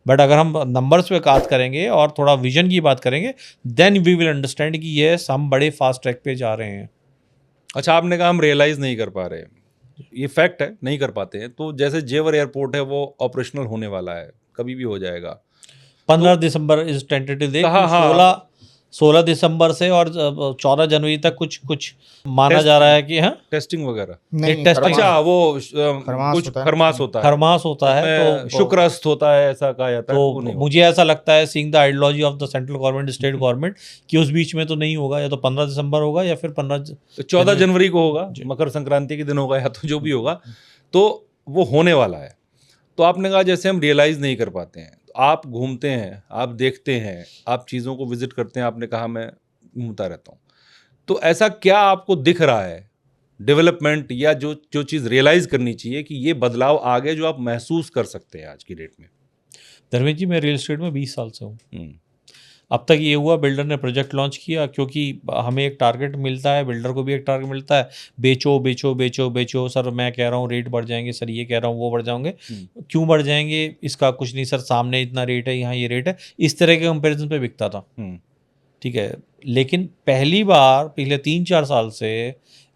A: बट अगर हम नंबर्स पे बात करेंगे और थोड़ा विजन की बात करेंगे, देन वी विल अंडरस्टैंड कि ये हम बड़े फास्ट ट्रैक पे जा रहे हैं।
C: अच्छा, आपने कहा हम रियलाइज नहीं कर पा रहे, ये फैक्ट है, नहीं कर पाते हैं। तो जैसे जेवर एयरपोर्ट है वो ऑपरेशनल होने वाला है, कभी भी हो जाएगा।
A: 15 दिसंबर इज टेंटेटिव डेट,
C: हाँ।
A: 16 दिसंबर से और 14 जनवरी तक कुछ माना जा रहा है कि हाँ
C: टेस्टिंग वगैरह।
B: नहीं,
A: टेस्ट,
C: अच्छा, वो
B: खरमास
C: कुछ
B: होता है।
C: खरमास होता है,
A: खरमास होता है, तो
C: शुक्रस्त होता है, ऐसा कहा जाता है। वो
A: तो
C: नहीं
A: मुझे ऐसा लगता है, seeing the ideology of the central government, state government, कि उस बीच में तो नहीं होगा। या तो 15 दिसंबर होगा या फिर
C: 14 जनवरी को होगा, मकर संक्रांति के दिन होगा, या तो जो भी होगा, तो वो होने वाला है। तो आपने कहा जैसे हम रियलाइज नहीं कर पाते हैं, तो आप घूमते हैं, आप देखते हैं, आप चीज़ों को विजिट करते हैं, आपने कहा मैं घूमता रहता हूँ, तो ऐसा क्या आपको दिख रहा है डेवलपमेंट, या जो चीज़ रियलाइज करनी चाहिए कि ये बदलाव आ गए, जो आप महसूस कर सकते हैं आज की डेट में?
A: धर्मेंद्र जी, मैं रियल एस्टेट में 20 साल से हूँ। अब तक ये हुआ, बिल्डर ने प्रोजेक्ट लॉन्च किया, क्योंकि हमें एक टारगेट मिलता है, बिल्डर को भी एक टारगेट मिलता है, बेचो बेचो बेचो बेचो। सर मैं कह रहा हूँ रेट बढ़ जाएंगे, सर ये कह रहा हूँ वो बढ़ जाएंगे। क्यों बढ़ जाएंगे? इसका कुछ नहीं सर, सामने इतना रेट है, यहाँ ये रेट है। इस तरह के कंपेरिजन पे बिकता था। ठीक है, लेकिन पहली बार पिछले 3-4 साल से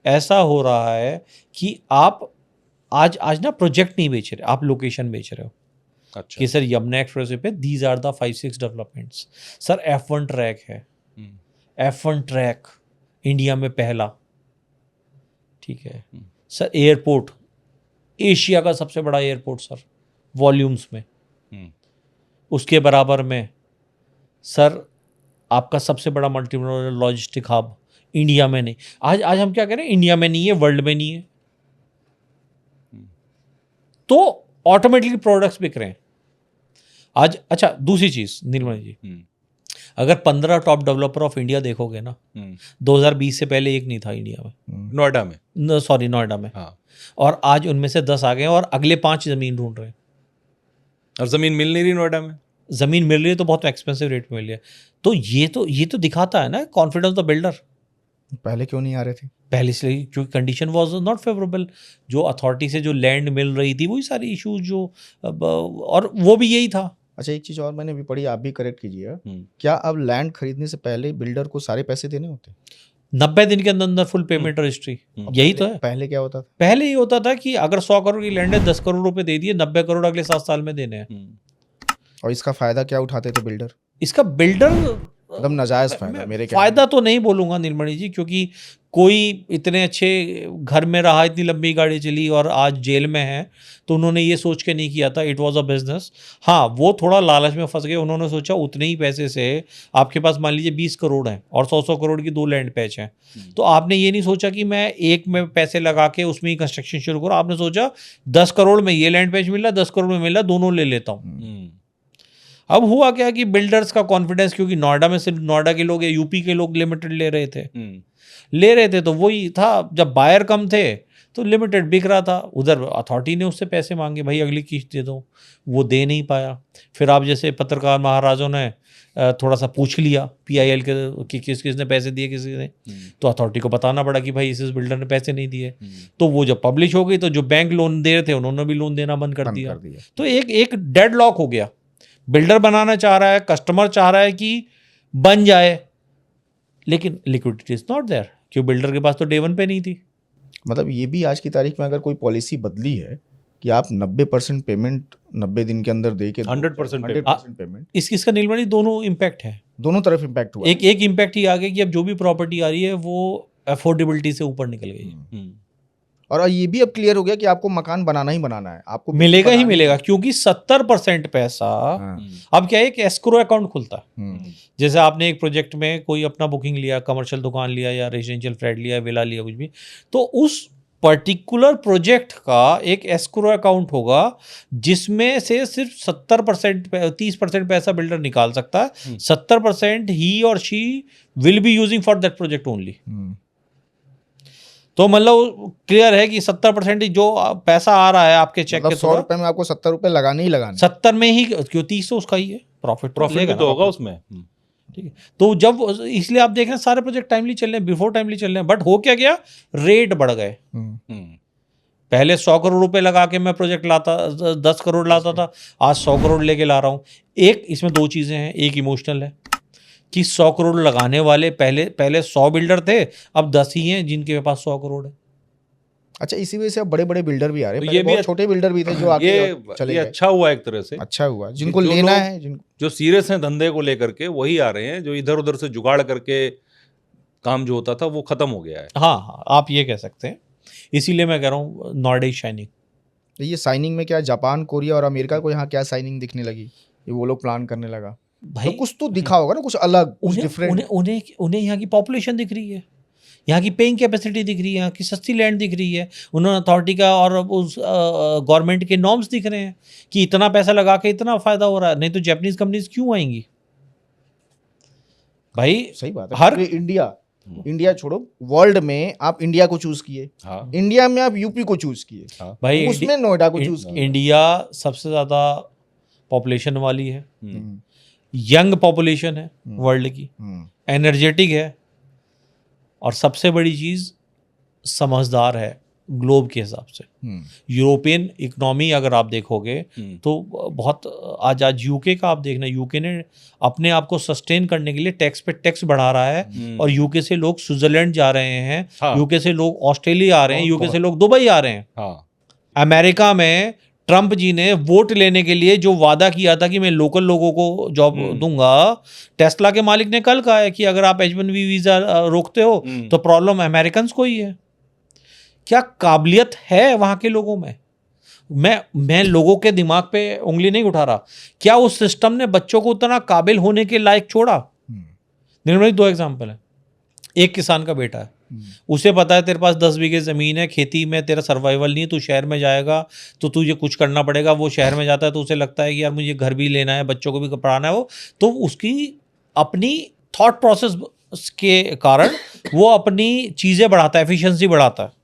A: ऐसा हो रहा है कि आप आज ना प्रोजेक्ट नहीं बेच रहे, आप लोकेशन बेच रहे हो।
C: अच्छा।
A: कि सर यमुना एक्सप्रेसवे पे these are the 5-6 developments. Sir F1 track है, F1 ट्रैक इंडिया में पहला। ठीक है सर, एयरपोर्ट, एशिया का सबसे बड़ा एयरपोर्ट सर, वॉल्यूम्स में। उसके बराबर में सर आपका सबसे बड़ा मल्टीमोडल लॉजिस्टिक हब, इंडिया में नहीं। आज हम क्या कह रहे हैं, इंडिया में नहीं है, वर्ल्ड में नहीं है, तो ऑटोमेटिकली प्रोडक्ट्स बिक रहे हैं आज। अच्छा, दूसरी चीज नीलमणि जी, अगर 15 टॉप डेवलपर ऑफ इंडिया देखोगे ना, 2020 से पहले एक नहीं था इंडिया में,
C: नोएडा में,
A: सॉरी नोएडा में।
C: हाँ।
A: और आज उनमें से 10 आ गए हैं, और अगले 5 जमीन ढूंढ रहे हैं।
C: और जमीन मिल नहीं रही नोएडा में,
A: जमीन मिल रही है तो बहुत एक्सपेंसिव रेट में मिल रही है। तो ये तो दिखाता है ना कॉन्फिडेंस द बिल्डर।
B: पहले क्यों नहीं आ रहे थे?
A: पहले से, क्योंकि कंडीशन वाज नॉट फेवरेबल। जो अथॉरिटी से जो लैंड मिल रही थी, वही सारी इश्यूज जो और वो भी यही था।
B: अच्छा, एक चीज़ और मैंने भी पढ़ी, आप भी करेक्ट कीजिएगा, क्या अब लैंड खरीदने से पहले बिल्डर को सारे पैसे देने होते?
A: 90 दिन के अंदर अंदर फुल पेमेंट रजिस्ट्री, यही तो है।
B: पहले क्या होता था?
A: पहले ये होता था कि अगर 100 करोड़ की लैंड है, 10 करोड़ रुपए दे दिए, 90 करोड़ अगले 7 साल में देने हैं।
B: और इसका फायदा क्या उठाते थे बिल्डर?
A: इसका बिल्डर
B: एकदम नाजायज फायदा, मेरे
A: फायदा तो नहीं बोलूंगा नीलमणि जी, क्योंकि कोई इतने अच्छे घर में रहा, इतनी लंबी गाड़ी चली और आज जेल में है, तो उन्होंने ये सोच के नहीं किया था। It was a business. हाँ, वो थोड़ा लालच में फंस गए। उन्होंने सोचा उतने ही पैसे से आपके पास मान लीजिए 20 करोड़ हैं और 100 करोड़ की 2 लैंड पैच हैं, तो आपने ये नहीं सोचा कि मैं एक में पैसे लगा के उसमें ही कंस्ट्रक्शन शुरू करूँ। आपने सोचा 10 करोड़ में ये लैंड पैच मिल रहा, 10 करोड़ में मिल रहा, दोनों ले लेता हूँ। अब हुआ क्या कि बिल्डर्स का कॉन्फिडेंस, क्योंकि नोएडा में सिर्फ नोएडा के लोग या यूपी के लोग लिमिटेड ले रहे थे, तो वही था, जब बायर कम थे तो लिमिटेड बिक रहा था। उधर अथॉरिटी ने उससे पैसे मांगे, भाई अगली किस्त दे दो, वो दे नहीं पाया। फिर आप जैसे पत्रकार महाराजों ने थोड़ा सा पूछ लिया PIL के कि किसने पैसे दिए, किसी ने, तो अथॉरिटी को बताना पड़ा कि भाई इस बिल्डर ने पैसे नहीं दिए। तो वो जब पब्लिश हो गई तो जो बैंक लोन दे रहे थे उन्होंने भी लोन देना बंद कर दिया। तो एक डेडलॉक हो गया। बिल्डर बनाना चाह रहा है, कस्टमर चाह रहा है कि बन जाए, लेकिन लिक्विडिटी इज नॉट देयर, क्यों बिल्डर के पास तो डे वन पे नहीं थी।
B: मतलब ये भी आज की तारीख में अगर कोई पॉलिसी बदली है कि आप 90% पेमेंट 90 दिन के अंदर दे के
C: 100%
B: पेमेंट,
A: इसका नीलमणि दोनों इम्पैक्ट है,
B: दोनों तरफ इम्पैक्ट हुआ।
A: एक इम्पैक्ट ही आ गया कि अब जो भी प्रॉपर्टी आ रही है वो अफोर्डेबिलिटी से ऊपर निकल गई है।
B: और ये भी अब क्लियर हो गया कि आपको मकान बनाना ही बनाना है, आपको
A: मिलेगा ही मिलेगा, क्योंकि 70% पैसा अब क्या है, एक एस्क्रो अकाउंट खुलता है। जैसे आपने एक प्रोजेक्ट में कोई अपना बुकिंग लिया, कमर्शियल दुकान लिया या रेजिडेंशियल फ्लैट लिया, विला लिया, कुछ भी, तो उस पर्टिकुलर प्रोजेक्ट का एक एस्क्रो अकाउंट होगा जिसमें से सिर्फ 70% 30% पैसा बिल्डर निकाल सकता है, 70% ही और she will be using for that project only. तो मतलब क्लियर है कि 70% जो पैसा आ रहा है आपके चेक के,
B: 100 रुपए में आपको 70 रुपए लगाने ही लगाने,
A: 70 में ही, क्यों 30 तो उसका ही है, प्रॉफिट
C: भी तो होगा उसमें।
A: ठीक है, तो जब, इसलिए आप देख रहे हैं सारे प्रोजेक्ट टाइमली चल रहे हैं, बिफोर टाइमली चल रहे हैं, बट हो क्या गया, रेट बढ़ गए। पहले 100 करोड़ रुपए लगा के मैं प्रोजेक्ट लाता, 10 करोड़ लाता था, आज 100 करोड़ लेके ला रहा हूँ। एक इसमें दो चीजें हैं, एक इमोशनल है कि 100 करोड़ लगाने वाले पहले 100 बिल्डर थे, अब 10 ही हैं जिनके पास 100 करोड़ है।
B: अच्छा, इसी वजह से अब बड़े बड़े बिल्डर भी आ रहे हैं।
C: तो
B: पहले
C: ये भी
B: बहुत छोटे बिल्डर भी थे जो आगे चले
C: ये
B: गए।
C: अच्छा हुआ एक तरह से,
B: अच्छा हुआ, जिनको लेना है,
C: जो सीरियस हैं धंधे को लेकर के वही आ रहे हैं, जो इधर उधर से जुगाड़ करके काम जो होता था वो खत्म हो गया है।
A: हाँ, आप ये कह सकते हैं। इसीलिए मैं कह रहा हूँ नॉर्डे शाइनिंग।
B: ये साइनिंग में क्या जापान, कोरिया और अमेरिका को यहाँ क्या साइनिंग दिखने लगी, ये वो लोग प्लान करने लगा
A: भाई,
B: तो कुछ तो दिखा होगा ना, कुछ अलग, कुछ डिफरेंट।
A: उन्हें यहाँ की पॉपुलेशन दिख रही है, यहाँ की पेइंग कैपेसिटी दिख रही है, यहाँ की सस्ती लैंड दिख रही है, उन्होंने अथॉरिटी का और उस गवर्नमेंट के नॉर्म्स दिख रहे हैं कि इतना पैसा लगा के इतना फायदा हो रहा है, नहीं तो जापानीज कंपनीज क्यों आएंगी भाई।
B: सही बात है।
A: हर
B: इंडिया छोड़ो, वर्ल्ड में आप इंडिया को चूज किए, इंडिया में आप यूपी को चूज किए,
A: भाई
B: उसमें नोएडा को चूज किया।
A: इंडिया सबसे ज्यादा पॉपुलेशन वाली है, यंग पॉपुलेशन है वर्ल्ड की, एनर्जेटिक है, और सबसे बड़ी चीज समझदार है ग्लोब के हिसाब से। यूरोपियन इकोनॉमी अगर आप देखोगे तो बहुत, आज यूके का आप देखना, यूके ने अपने आप को सस्टेन करने के लिए टैक्स पे टैक्स बढ़ा रहा है, और यूके से लोग स्विट्जरलैंड जा रहे हैं, यूके से लोग ऑस्ट्रेलिया आ रहे हैं, यूके से लोग दुबई आ रहे हैं। अमेरिका में ट्रंप जी ने वोट लेने के लिए जो वादा किया था कि मैं लोकल लोगों को जॉब दूंगा, टेस्ला के मालिक ने कल कहा है कि अगर आप H1B वीजा रोकते हो तो प्रॉब्लम अमेरिकन को ही है। क्या काबिलियत है वहां के लोगों में? मैं लोगों के दिमाग पे उंगली नहीं उठा रहा, क्या उस सिस्टम ने बच्चों को उतना काबिल होने के लायक छोड़ा? निर्मल, 2 एग्जाम्पल है। एक किसान का बेटा है, उसे पता है तेरे पास 10 बीघे ज़मीन है, खेती में तेरा सर्वाइवल नहीं है, तू शहर में जाएगा तो तुझे कुछ करना पड़ेगा। वो शहर में जाता है तो उसे लगता है कि यार मुझे घर भी लेना है, बच्चों को भी पढ़ाना है, वो तो उसकी अपनी थॉट प्रोसेस के कारण वो अपनी चीज़ें बढ़ाता है, एफिशिएंसी बढ़ाता है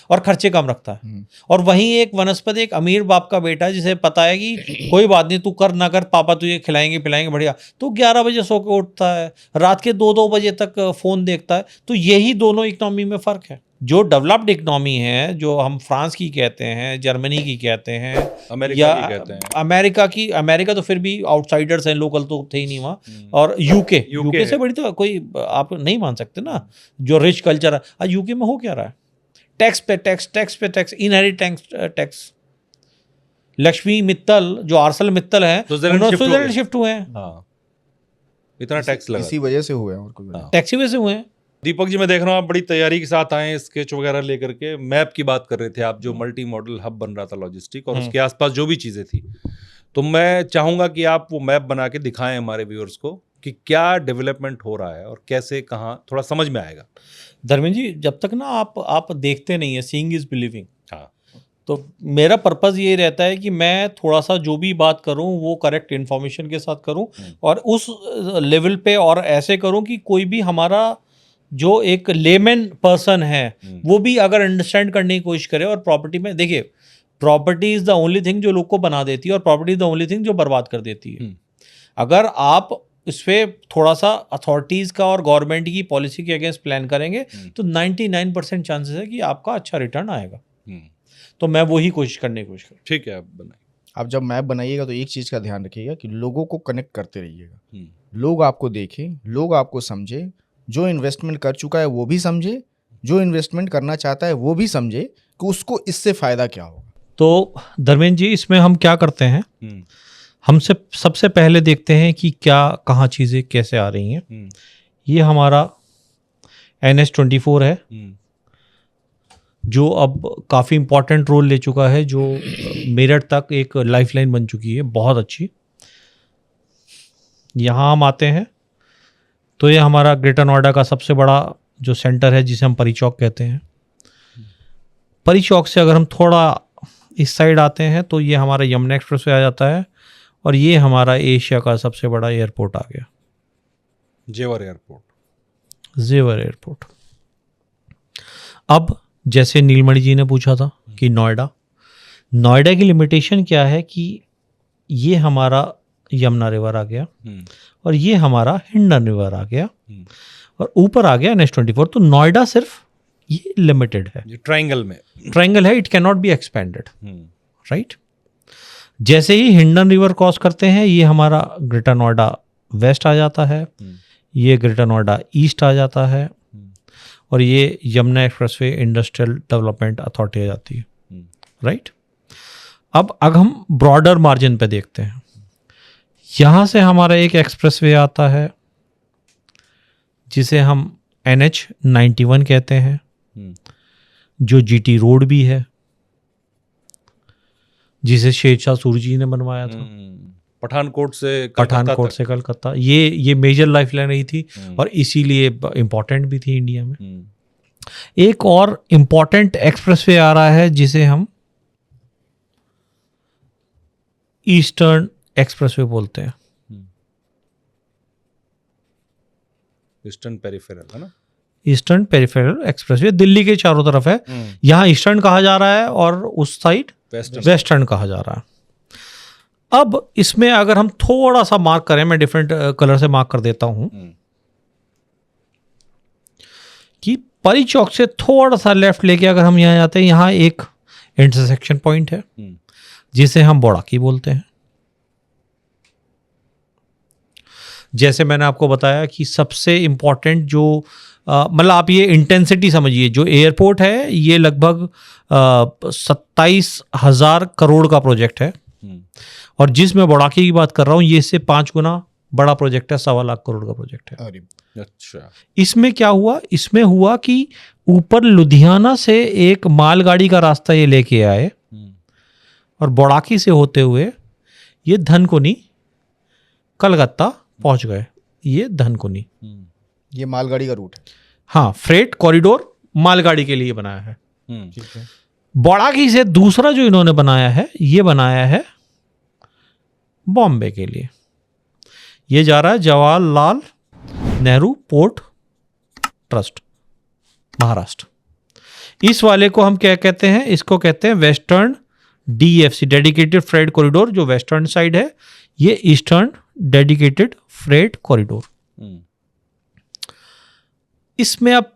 A: और खर्चे कम रखता है। और वहीं एक वनस्पति, एक अमीर बाप का बेटा जिसे पता है कि कोई बात नहीं, तू कर ना कर, पापा तुझे खिलाएंगे पिलाएंगे बढ़िया, तो 11 बजे सो के उठता है, रात के 2-2 बजे तक फ़ोन देखता है। तो यही दोनों इकनॉमी में फ़र्क है। जो डेवलप्ड इकनॉमी है, जो हम फ्रांस की कहते हैं, जर्मनी की कहते हैं,
C: अमेरिका की कहते हैं,
A: अमेरिका तो फिर भी आउटसाइडर्स हैं, लोकल तो थे ही नहीं वहाँ, और यूके से बड़ी तो कोई आप नहीं मान सकते ना, जो रिच कल्चर है। आज यूके में हो क्या रहा है? टैक्स पे tax, inherit tax. Lakshmi Mittal जो आर्सल मित्तल है, स्विट्जरलैंड शिफ्ट हुए हैं।
C: इतना टैक्स लगा,
B: इसी वजह से हुए हैं, और कोई
A: टैक्स की वजह से हुए हैं।
C: दीपक जी, मैं देख रहा हूँ आप बड़ी तैयारी के साथ आए, स्केच वगैरह लेकर के। मैप की बात कर रहे थे आप, जो मल्टी मॉडल हब बन रहा था लॉजिस्टिक, और उसके आसपास जो भी चीज़ें थी, तो मैं चाहूँगा कि आप वो मैप बना के दिखाएं हमारे व्यूअर्स को कि क्या डेवलपमेंट हो रहा है और कैसे, कहाँ, थोड़ा समझ में आएगा।
A: धर्मेंद्र जी, जब तक ना आप देखते नहीं है, सीइंग इज बिलीविंग।
C: हाँ,
A: तो मेरा पर्पज़ ये रहता है कि मैं थोड़ा सा जो भी बात करूं वो करेक्ट इन्फॉर्मेशन के साथ करूं, और उस लेवल पे और ऐसे करूं कि कोई भी हमारा जो एक लेमैन पर्सन है वो भी अगर अंडरस्टैंड करने की कोशिश करे। और प्रॉपर्टी में देखिए, property is the only thing जो लोग को बना देती है, और property is the only thing जो बर्बाद कर देती है। अगर आप इस पर थोड़ा सा अथॉरिटीज़ का और गवर्नमेंट की पॉलिसी के अगेंस्ट प्लान करेंगे तो 99% चांसेस है कि आपका अच्छा रिटर्न आएगा। तो मैं वही कोशिश करने की कोशिश करूँ।
C: ठीक है, आप बनाइए।
B: आप जब मैप बनाइएगा तो एक चीज़ का ध्यान रखिएगा कि लोगों को कनेक्ट करते रहिएगा। लोग आपको देखें, लोग आपको समझे, जो इन्वेस्टमेंट कर चुका है वो भी समझे, जो इन्वेस्टमेंट करना चाहता है वो भी समझे कि उसको इससे फ़ायदा क्या होगा।
A: तो धर्मेंद्र जी, इसमें हम क्या करते हैं, हमसे सबसे पहले देखते हैं कि क्या कहाँ चीज़ें कैसे आ रही हैं। ये हमारा NH24 है जो अब काफ़ी इम्पोर्टेंट रोल ले चुका है, जो मेरठ तक एक लाइफलाइन बन चुकी है बहुत अच्छी। यहाँ हम आते हैं तो ये हमारा ग्रेटर नोएडा का सबसे बड़ा जो सेंटर है, जिसे हम परी चौक कहते हैं। परी चौक से अगर हम थोड़ा इस साइड आते हैं तो ये हमारा यमुना एक्सप्रेसवे आ जाता है, और ये हमारा एशिया का सबसे बड़ा एयरपोर्ट आ गया,
C: जेवर एयरपोर्ट।
A: जेवर एयरपोर्ट। अब जैसे नीलमणि जी ने पूछा था कि नोएडा की लिमिटेशन क्या है, कि ये हमारा यमुना रिवर आ गया और ये हमारा हिंडन रिवर आ गया और ऊपर आ गया NH24। तो नोएडा सिर्फ ये लिमिटेड है, ट्रायंगल है, it can not be expanded, right. जैसे ही हिंडन रिवर क्रॉस करते हैं ये हमारा ग्रेटर नोएडा वेस्ट आ जाता है, ये ग्रेटर नोएडा ईस्ट आ जाता है, और ये Yamuna expressway industrial development authority आ जाती है, राइट। अब हम ब्रॉडर मार्जिन पे देखते हैं। यहाँ से हमारा एक एक्सप्रेसवे आता है जिसे हम NH91 कहते हैं, जो GT रोड भी है, जिसे शेरशाह सूरी जी ने बनवाया था,
C: पठानकोट से
A: कलकत्ता। ये मेजर लाइफलाइन रही थी और इसीलिए इम्पोर्टेंट भी थी इंडिया में। एक और इम्पोर्टेंट एक्सप्रेसवे आ रहा है जिसे हम ईस्टर्न एक्सप्रेसवे बोलते हैं।
C: ईस्टर्न पेरिफेरल है ना,
A: ईस्टर्न पेरिफेरल एक्सप्रेसवे दिल्ली के चारों तरफ है। यहाँ ईस्टर्न कहा जा रहा है और उस साइड वेस्टर्न कहा जा रहा है। अब इसमें अगर हम थोड़ा सा मार्क करें, मैं डिफरेंट कलर से मार्क कर देता हूं, कि परी चौक से थोड़ा सा लेफ्ट लेके अगर हम यहाँ जाते हैं, यहाँ एक इंटरसेक्शन पॉइंट है जिसे हम बोड़ाकी बोलते हैं। जैसे मैंने आपको बताया कि सबसे इम्पॉर्टेंट जो मतलब आप ये इंटेंसिटी समझिए, जो एयरपोर्ट है ये लगभग 27,000 करोड़ का प्रोजेक्ट है, और जिस मैं बोड़ाकी की बात कर रहा हूँ ये इससे 5 गुना बड़ा प्रोजेक्ट है, 1.25 लाख करोड़ का प्रोजेक्ट है।
C: अच्छा,
A: इसमें क्या हुआ, इसमें हुआ कि ऊपर लुधियाना से एक मालगाड़ी का रास्ता ये लेके आए और बोड़ाकी से होते हुए ये धनकुनी कलकत्ता पहुंच गए। ये धनकुनी,
B: ये मालगाड़ी का रूट है।
A: हाँ, फ्रेट कॉरिडोर मालगाड़ी के लिए बनाया है।
B: ठीक है।
A: बोड़ाकी से दूसरा जो इन्होंने बनाया है, ये बनाया है बॉम्बे के लिए। ये जा रहा है जवाहरलाल नेहरू पोर्ट ट्रस्ट, महाराष्ट्र। इस वाले को हम क्या कहते हैं, इसको कहते हैं western DFC, dedicated freight corridor, जो वेस्टर्न साइड है। ये ईस्टर्न डेडिकेटेड फ्रेट कॉरिडोर। इसमें अब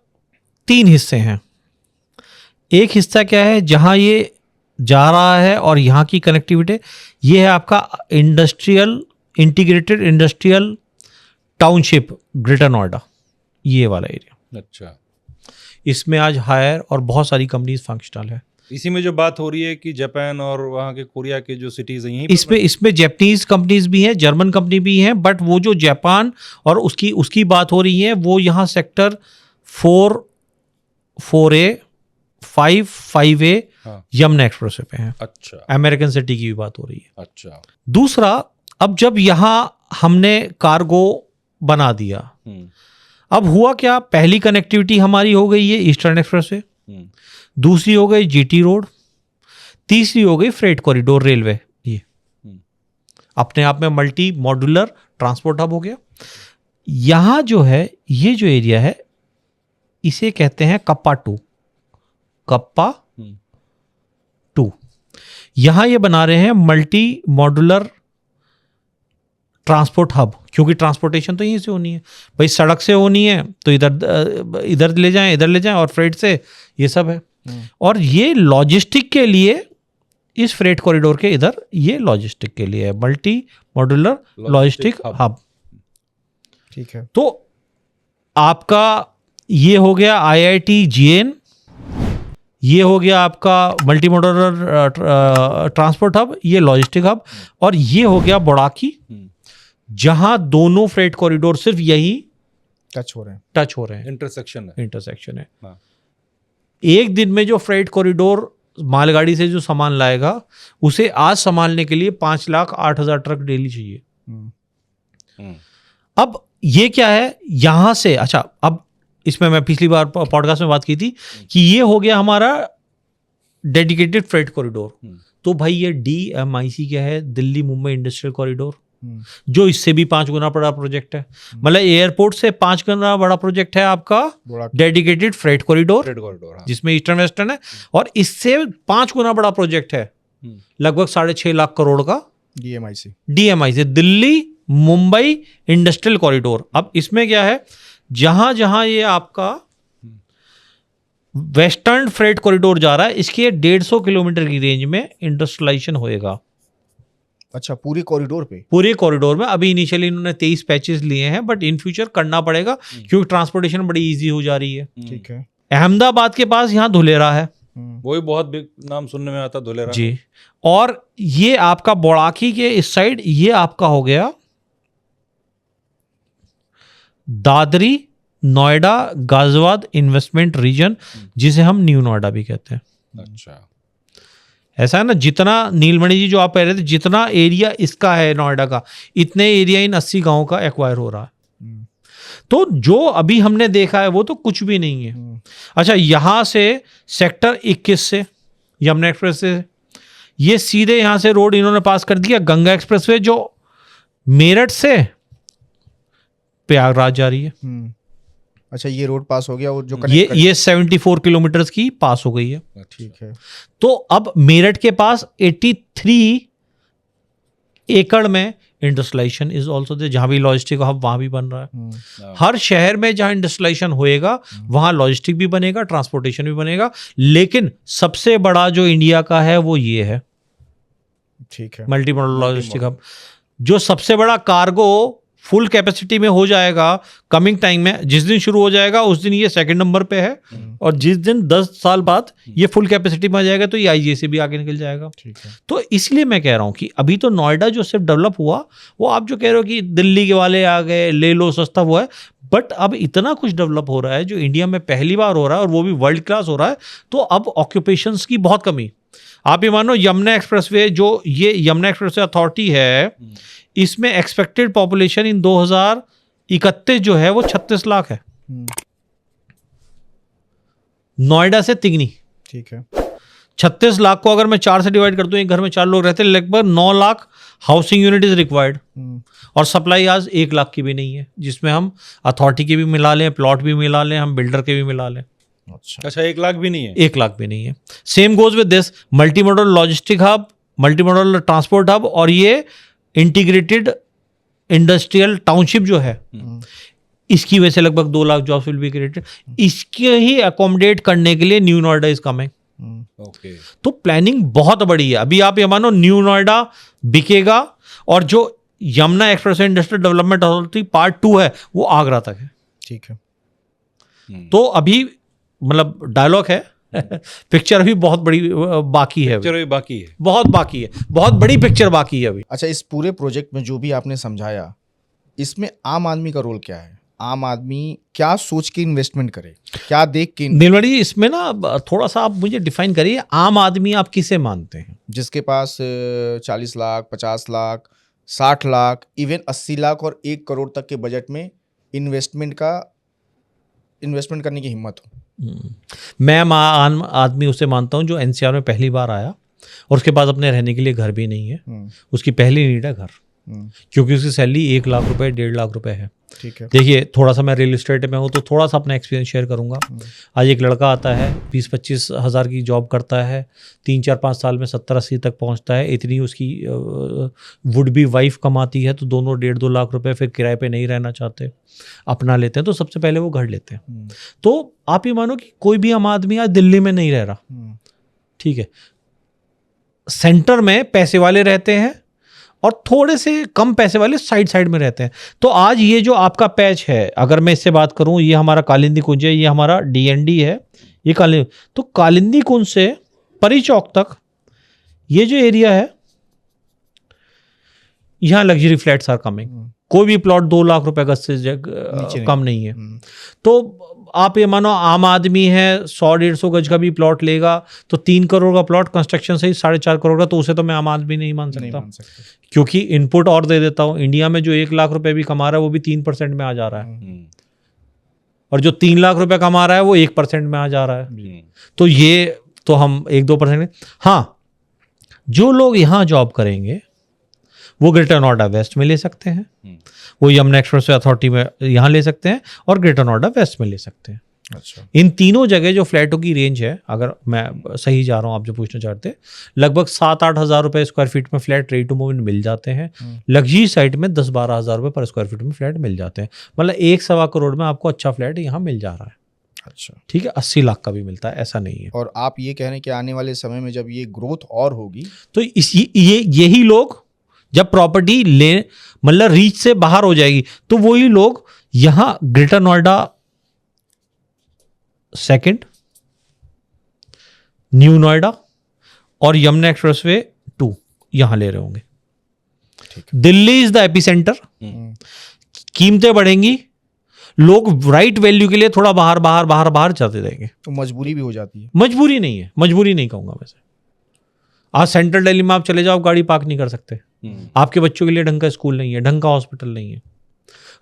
A: 3 हिस्से हैं। एक हिस्सा क्या है, जहां ये जा रहा है और यहाँ की कनेक्टिविटी, ये है आपका integrated industrial township greater Noida, ये वाला एरिया।
C: अच्छा,
A: इसमें आज हायर और बहुत सारी कंपनीज फंक्शनल है।
C: इसी में जो बात हो रही है कि जापान और वहाँ के कोरिया के जो सिटीज हैं, यहीं
A: इसमें जापानीज कंपनीज भी हैं, जर्मन कंपनी भी हैं, बट वो जो जापान और उसकी बात हो रही है वो यहाँ सेक्टर 4A 5A
C: हाँ।
A: यमुना एक्सप्रेसवे पे हैं।
C: अच्छा
A: अमेरिकन सिटी की भी बात हो रही है।
C: अच्छा।
A: दूसरा, अब जब यहाँ हमने कार्गो बना दिया, अब हुआ क्या, पहली कनेक्टिविटी हमारी हो गई है ईस्टर्न एक्सप्रेसवे, दूसरी हो गई जीटी रोड, तीसरी हो गई फ्रेट कॉरिडोर रेलवे। ये अपने आप में मल्टी मॉड्यूलर ट्रांसपोर्ट हब हो गया। यहाँ जो है, ये जो एरिया है इसे कहते हैं कप्पा 2। यहां ये बना रहे हैं मल्टी मॉड्यूलर ट्रांसपोर्ट हब, क्योंकि ट्रांसपोर्टेशन तो यहीं से होनी है भाई, सड़क से होनी है तो इधर ले जाएं, इधर ले जाएं, और फ्रेट से ये सब है। और ये लॉजिस्टिक के लिए, इस फ्रेट कॉरिडोर के इधर ये लॉजिस्टिक के लिए है, मल्टी मॉड्यूलर लॉजिस्टिक हब।
B: ठीक है।
A: तो आपका ये हो गया IIT GN, ये हो गया आपका मल्टी मॉड्यूलर ट्रांसपोर्ट हब, ये लॉजिस्टिक हब, और ये हो गया बोड़ाकी, जहां दोनों फ्रेट कॉरिडोर सिर्फ यही
B: टच हो रहे हैं।
C: इंटरसेक्शन है। हाँ।
A: एक दिन में जो फ्रेट कॉरिडोर मालगाड़ी से जो सामान लाएगा, उसे आज संभालने के लिए 5,08,000 ट्रक डेली चाहिए। अब ये क्या है यहां से, अच्छा, अब इसमें मैं पिछली बार पॉडकास्ट में बात की थी कि ये हो गया हमारा डेडिकेटेड फ्रेट कॉरिडोर। तो भाई ये DMIC क्या है, दिल्ली मुंबई इंडस्ट्रियल कॉरिडोर, जो इससे भी 5 गुना बड़ा प्रोजेक्ट है। मतलब एयरपोर्ट से 5 गुना बड़ा प्रोजेक्ट है आपका डेडिकेटेड फ्रेट कॉरिडोर, जिसमें ईस्टर्न वेस्टर्न है, और इससे 5 गुना बड़ा प्रोजेक्ट है लगभग 6.5 लाख करोड़ का DMIC, Delhi Mumbai industrial corridor. अब इसमें क्या है, जहां जहां ये आपका वेस्टर्न फ्रेट कॉरिडोर जा रहा है, इसके 150 किलोमीटर की रेंज में इंडस्ट्रियलाइजेशन होएगा।
B: अच्छा, पूरी कॉरिडोर पे?
A: पूरे कॉरिडोर में। अभी इनिशियली इन्होंने 23 पैचेस लिए हैं, बट इन फ्यूचर करना पड़ेगा क्योंकि ट्रांसपोर्टेशन बड़ी इजी हो जा रही है।
B: ठीक है।
A: अहमदाबाद के पास यहाँ धुलेरा है,
C: वो भी बहुत बिग नाम सुनने में आता, धुलेरा
A: जी। और ये आपका बोड़ाकी के इस साइड, ये आपका हो गया दादरी नोएडा गाजियाबाद इन्वेस्टमेंट रीजन, जिसे हम न्यू नोएडा भी कहते हैं।
C: अच्छा,
A: ऐसा है ना, जितना नीलमणि जी जो आप कह रहे थे, जितना एरिया इसका है नोएडा का, इतने एरिया इन 80 गांवों का एक्वायर हो रहा है। तो जो अभी हमने देखा है वो तो कुछ भी नहीं है। अच्छा, यहां से सेक्टर 21 से यमुना एक्सप्रेस से ये सीधे यहां से रोड इन्होंने पास कर दिया, गंगा एक्सप्रेसवे जो मेरठ से प्रयागराज जा रही है।
B: अच्छा, ये रोड पास हो गया, वो जो
A: ये 74 किलोमीटर की पास हो गई है।
B: ठीक है।
A: तो अब मेरठ के पास 83 एकड़ में इंडस्ट्रियलाइजेशन इज ऑल्सो दे, जहां भी लॉजिस्टिक हब वहां भी बन रहा है। हर शहर में जहां इंडस्ट्रियलाइजेशन होएगा वहां लॉजिस्टिक भी बनेगा, ट्रांसपोर्टेशन भी बनेगा। लेकिन सबसे बड़ा जो इंडिया का है वो ये है,
B: ठीक है,
A: मल्टी मॉडल लॉजिस्टिक हब, जो सबसे बड़ा कार्गो फुल कैपेसिटी में हो जाएगा कमिंग टाइम में। जिस दिन शुरू हो जाएगा उस दिन ये सेकंड नंबर पे है, और जिस दिन 10 साल बाद ये फुल कैपेसिटी में आ जाएगा तो ये IGA से भी आगे निकल जाएगा।
B: ठीक है।
A: तो इसलिए मैं कह रहा हूं कि अभी तो नोएडा जो सिर्फ डेवलप हुआ, वो आप जो कह रहे हो कि दिल्ली के वाले आ गए, ले लो, सस्ता हुआ है, बट अब इतना कुछ डेवलप हो रहा है जो इंडिया में पहली बार हो रहा है, और वो भी वर्ल्ड क्लास हो रहा है। तो अब ऑक्यूपेशंस की बहुत कमी। आप ये मानो यमुना एक्सप्रेसवे, जो ये यमुना एक्सप्रेसवे अथॉरिटी है, इसमें एक्सपेक्टेड पॉपुलेशन इन 2031 जो है वो 36 लाख है, नोएडा से तिगनी।
B: ठीक है।
A: 36 लाख को अगर मैं 4 से डिवाइड कर दूं, एक घर में 4 लोग रहते हैं, लगभग 9 lakh housing unit is required, और सप्लाई आज 1 लाख की भी नहीं है, जिसमें हम अथॉरिटी के भी मिला लें, प्लॉट भी मिला लें, हम बिल्डर के भी मिला लें।
C: अच्छा, 1 लाख भी नहीं है?
A: 1 लाख भी नहीं है। Same goes with this multi modal logistic hub, multi modal transport hub, और ये इंटीग्रेटेड इंडस्ट्रियल टाउनशिप जो है, इसकी वजह से लगभग 2 lakh jobs will be created. इसके ही अकोमोडेट करने के लिए new Noida is coming.
C: Okay.
A: तो प्लानिंग बहुत बड़ी है। अभी आप ये मानो न्यू नोएडा बिकेगा, और जो Yamuna express industrial development authority part 2 है वो आगरा तक है।
B: ठीक है।
A: तो अभी मतलब डायलॉग है, पिक्चर अभी बहुत बड़ी बाकी है,
C: पिक्चर अभी बाकी है,
A: बहुत बाकी है, बहुत बड़ी पिक्चर बाकी है अभी।
B: अच्छा, इस पूरे प्रोजेक्ट में जो भी आपने समझाया, इसमें आम आदमी का रोल क्या है? आम आदमी क्या सोच के इन्वेस्टमेंट करे, क्या देख के
A: नीलमणि जी, इसमें ना थोड़ा सा आप मुझे डिफाइन करिए, आम आदमी आप किसे मानते हैं?
B: जिसके पास 40 लाख, 50 लाख, 60 लाख, इवन 80 लाख और 1 करोड़ तक के बजट में इन्वेस्टमेंट करने की हिम्मत हो।
A: मैं आम आदमी उसे मानता हूं जो एनसीआर में पहली बार आया और उसके बाद अपने रहने के लिए घर भी नहीं है, उसकी पहली नीड है घर, क्योंकि उसकी सैलरी 1 लाख रुपए 1.5 लाख रुपए है।
B: ठीक है।
A: देखिए, थोड़ा सा मैं रियल एस्टेट में हूँ तो थोड़ा सा अपना एक्सपीरियंस शेयर करूंगा। आज एक लड़का आता है, 20-25 हज़ार की जॉब करता है, 3-4-5 साल में 70-80 तक पहुंचता है, इतनी उसकी वुड बी वाइफ कमाती है, तो दोनों 1.5-2 लाख रुपए फिर किराए पे नहीं रहना चाहते, अपना लेते हैं, तो सबसे पहले वो घर लेते हैं। तो आप ये मानो कि कोई भी आम आदमी आज दिल्ली में नहीं रह रहा, ठीक है, सेंटर में पैसे वाले रहते हैं और थोड़े से कम पैसे वाले साइड में रहते हैं। तो आज ये जो आपका पैच है, अगर मैं इससे बात करूं, ये हमारा कालिंदी कुंज है, ये हमारा डीएनडी है, ये कालिंदी कुंज से परी चौक तक ये जो एरिया है, यहां लग्जरी फ्लैट्स आर कमिंग। कोई भी प्लॉट 2 लाख रुपए गज से कम नहीं है। तो आप ये मानो आम आदमी है, 100-150 गज का भी प्लॉट लेगा तो 3 करोड़ का प्लॉट कंस्ट्रक्शन से ही 4.5 करोड़ का, तो उसे तो मैं आम आदमी नहीं मान सकता, क्योंकि इनपुट और दे देता हूं। इंडिया में जो 1 लाख रुपए भी कमा रहा है वो भी 3% में आ जा रहा है, और जो 3 लाख रुपए कमा रहा है वो 1% में आ जा रहा है। तो ये तो हम 1-2%। हाँ, जो लोग यहाँ जॉब करेंगे वो ग्रेटर नोएडा वेस्ट में ले सकते हैं, वो यमुना एक्सप्रेसवे अथॉरिटी में यहाँ ले सकते हैं, और ग्रेटर नोएडा वेस्ट में ले सकते हैं।
B: अच्छा।
A: इन तीनों जगह जो फ्लैटों की रेंज है, अगर मैं सही जा रहा हूँ, आप जो पूछना चाहते हैं, लगभग 7-8 हज़ार रुपये स्क्वायर फीट में flat ready to move in मिल जाते हैं। लग्जरी साइट में 10-12 हज़ार रुपये पर स्क्वायर फीट में फ्लैट मिल जाते हैं। मतलब 1-1.25 करोड़ में आपको अच्छा फ्लैट यहाँ मिल जा रहा है।
B: अच्छा,
A: ठीक है, 80 लाख का भी मिलता है, ऐसा नहीं है।
B: और आप ये कह रहे हैं कि आने वाले समय में जब ये ग्रोथ और होगी
A: तो यही लोग जब प्रॉपर्टी ले, मतलब रीच से बाहर हो जाएगी, तो वही लोग यहां greater Noida second, new Noida और यमुना एक्सप्रेसवे 2 यहां ले रहे होंगे। Delhi is the epicentre. कीमतें बढ़ेंगी, लोग राइट वैल्यू के लिए थोड़ा बाहर जाते रहेंगे,
B: तो मजबूरी भी हो जाती है।
A: मजबूरी नहीं है, मजबूरी नहीं कहूंगा वैसे। आज सेंट्रल दिल्ली में आप चले जाओ, गाड़ी पार्क नहीं कर सकते, आपके बच्चों के लिए ढंग का स्कूल नहीं है, ढंग का हॉस्पिटल नहीं है।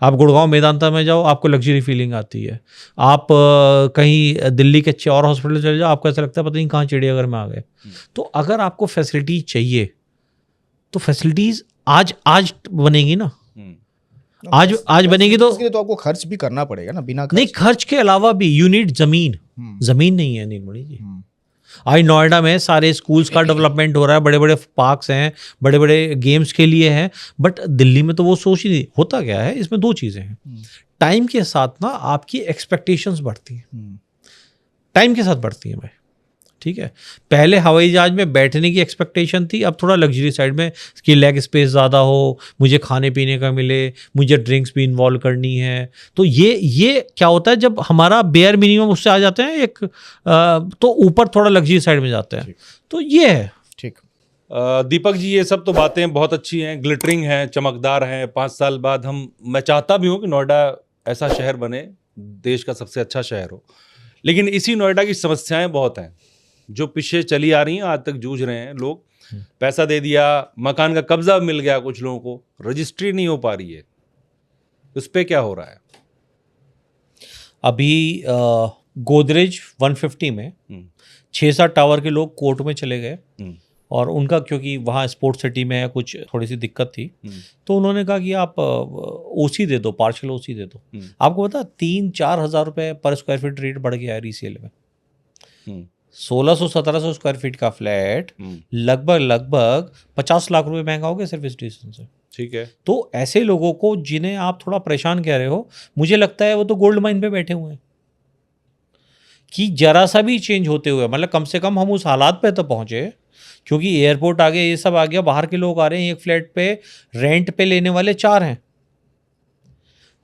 A: आप गुड़गांव मेदांता में जाओ, आपको लग्जरी फीलिंग आती है। आप कहीं दिल्ली के अच्छे और हॉस्पिटल चले जाओ, आपको ऐसा लगता है पता नहीं कहाँ चिड़ियाघर में आ गए। तो अगर आपको फैसिलिटी चाहिए तो फैसिलिटीज आज बनेगी ना, आज बनेगी तो
B: इसके लिए तो आपको खर्च भी करना पड़ेगा ना, बिना
A: नहीं, खर्च के अलावा भी यू नीड जमीन नहीं है नीलमणि जी। आज नोएडा में सारे स्कूल्स का डेवलपमेंट हो रहा है, बड़े बड़े पार्क्स हैं, बड़े बड़े गेम्स के लिए हैं, बट दिल्ली में तो वो सोच ही नहीं। होता क्या है, इसमें 2 चीज़ें हैं। टाइम के साथ ना आपकी एक्सपेक्टेशंस बढ़ती हैं, टाइम के साथ बढ़ती हैं भाई, ठीक है। पहले हवाई जहाज में बैठने की एक्सपेक्टेशन थी, अब थोड़ा लग्जरी साइड में कि लेग स्पेस ज़्यादा हो, मुझे खाने पीने का मिले, मुझे ड्रिंक्स भी इन्वॉल्व करनी है। तो ये क्या होता है, जब हमारा बेयर मिनिमम उससे आ जाते हैं एक, तो ऊपर थोड़ा लग्जरी साइड में जाते हैं। तो ये है।
B: ठीक।
C: दीपक जी, ये सब तो बातें बहुत अच्छी हैं, ग्लिटरिंग हैं, चमकदार हैं। 5 साल बाद मैं चाहता भी हूँ कि नोएडा ऐसा शहर बने, देश का सबसे अच्छा शहर हो, लेकिन इसी नोएडा की समस्याएं बहुत हैं जो पीछे चली आ रही हैं, आज तक जूझ रहे हैं लोग। पैसा दे दिया, मकान का कब्जा मिल गया कुछ लोगों को, रजिस्ट्री नहीं हो पा रही है, उस पर क्या हो रहा है?
A: अभी गोदरेज 150 में 6-7 टावर के लोग कोर्ट में चले गए, और उनका क्योंकि वहाँ स्पोर्ट्स सिटी में कुछ थोड़ी सी दिक्कत थी, तो उन्होंने कहा कि आप ओसी दे दो, पार्शियल ओसी दे दो। आपको पता 3-4 हज़ार रुपये पर स्क्वायर फीट रेट बढ़ गया है रीसेल में। 1600-1700 स्क्वायर फीट का फ्लैट लगभग 50 लाख रुपए महंगा हो गया सिर्फ इस डिसीजन से।
C: ठीक है।
A: तो ऐसे लोगों को जिन्हें आप थोड़ा परेशान कह रहे हो, मुझे लगता है वो तो गोल्ड माइन पे बैठे हुए हैं कि जरा सा भी चेंज होते हुए, मतलब कम से कम हम उस हालात पे तो पहुंचे, क्योंकि एयरपोर्ट आ गया, ये सब आ गया, बाहर के लोग आ रहे हैं, एक फ्लैट पे रेंट पे लेने वाले 4 हैं।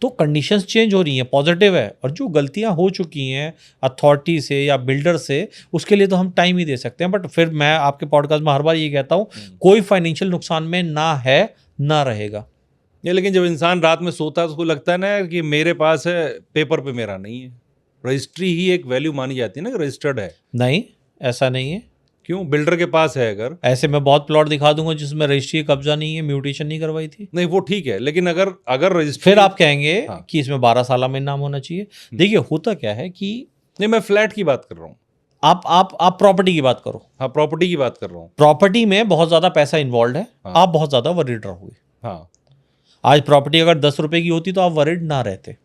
A: तो कंडीशंस चेंज हो रही हैं, पॉजिटिव है। और जो गलतियां हो चुकी हैं अथॉरिटी से या बिल्डर से, उसके लिए तो हम टाइम ही दे सकते हैं। बट फिर मैं आपके पॉडकास्ट में हर बार ये कहता हूँ, कोई फाइनेंशियल नुकसान में ना है ना रहेगा।
C: ये लेकिन जब इंसान रात में सोता है तो उसको लगता है ना कि मेरे पास है, पेपर पे मेरा नहीं है। रजिस्ट्री ही एक वैल्यू मानी जाती है ना, रजिस्टर्ड है।
A: नहीं, ऐसा नहीं है।
C: क्यों? बिल्डर के पास है अगर,
A: ऐसे मैं बहुत प्लॉट दिखा दूंगा जिसमें रजिस्ट्री कब्जा नहीं है, म्यूटेशन नहीं करवाई थी।
C: नहीं वो ठीक है, लेकिन अगर रजिस्ट्री,
A: फिर आप कहेंगे
C: हाँ।
A: कि इसमें 12 साल में नाम होना चाहिए। देखिए होता क्या है कि
C: नहीं मैं फ्लैट की बात कर रहा हूँ।
A: आप प्रॉपर्टी की बात करो।
C: हाँ प्रॉपर्टी की बात कर रहा हूँ।
A: प्रॉपर्टी में बहुत ज्यादा पैसा इन्वॉल्व है,
C: हाँ।
A: आप बहुत ज्यादा वरीड रहोगे।
C: हाँ
A: आज प्रॉपर्टी अगर 10 रुपए की होती तो आप वरीड ना रहते।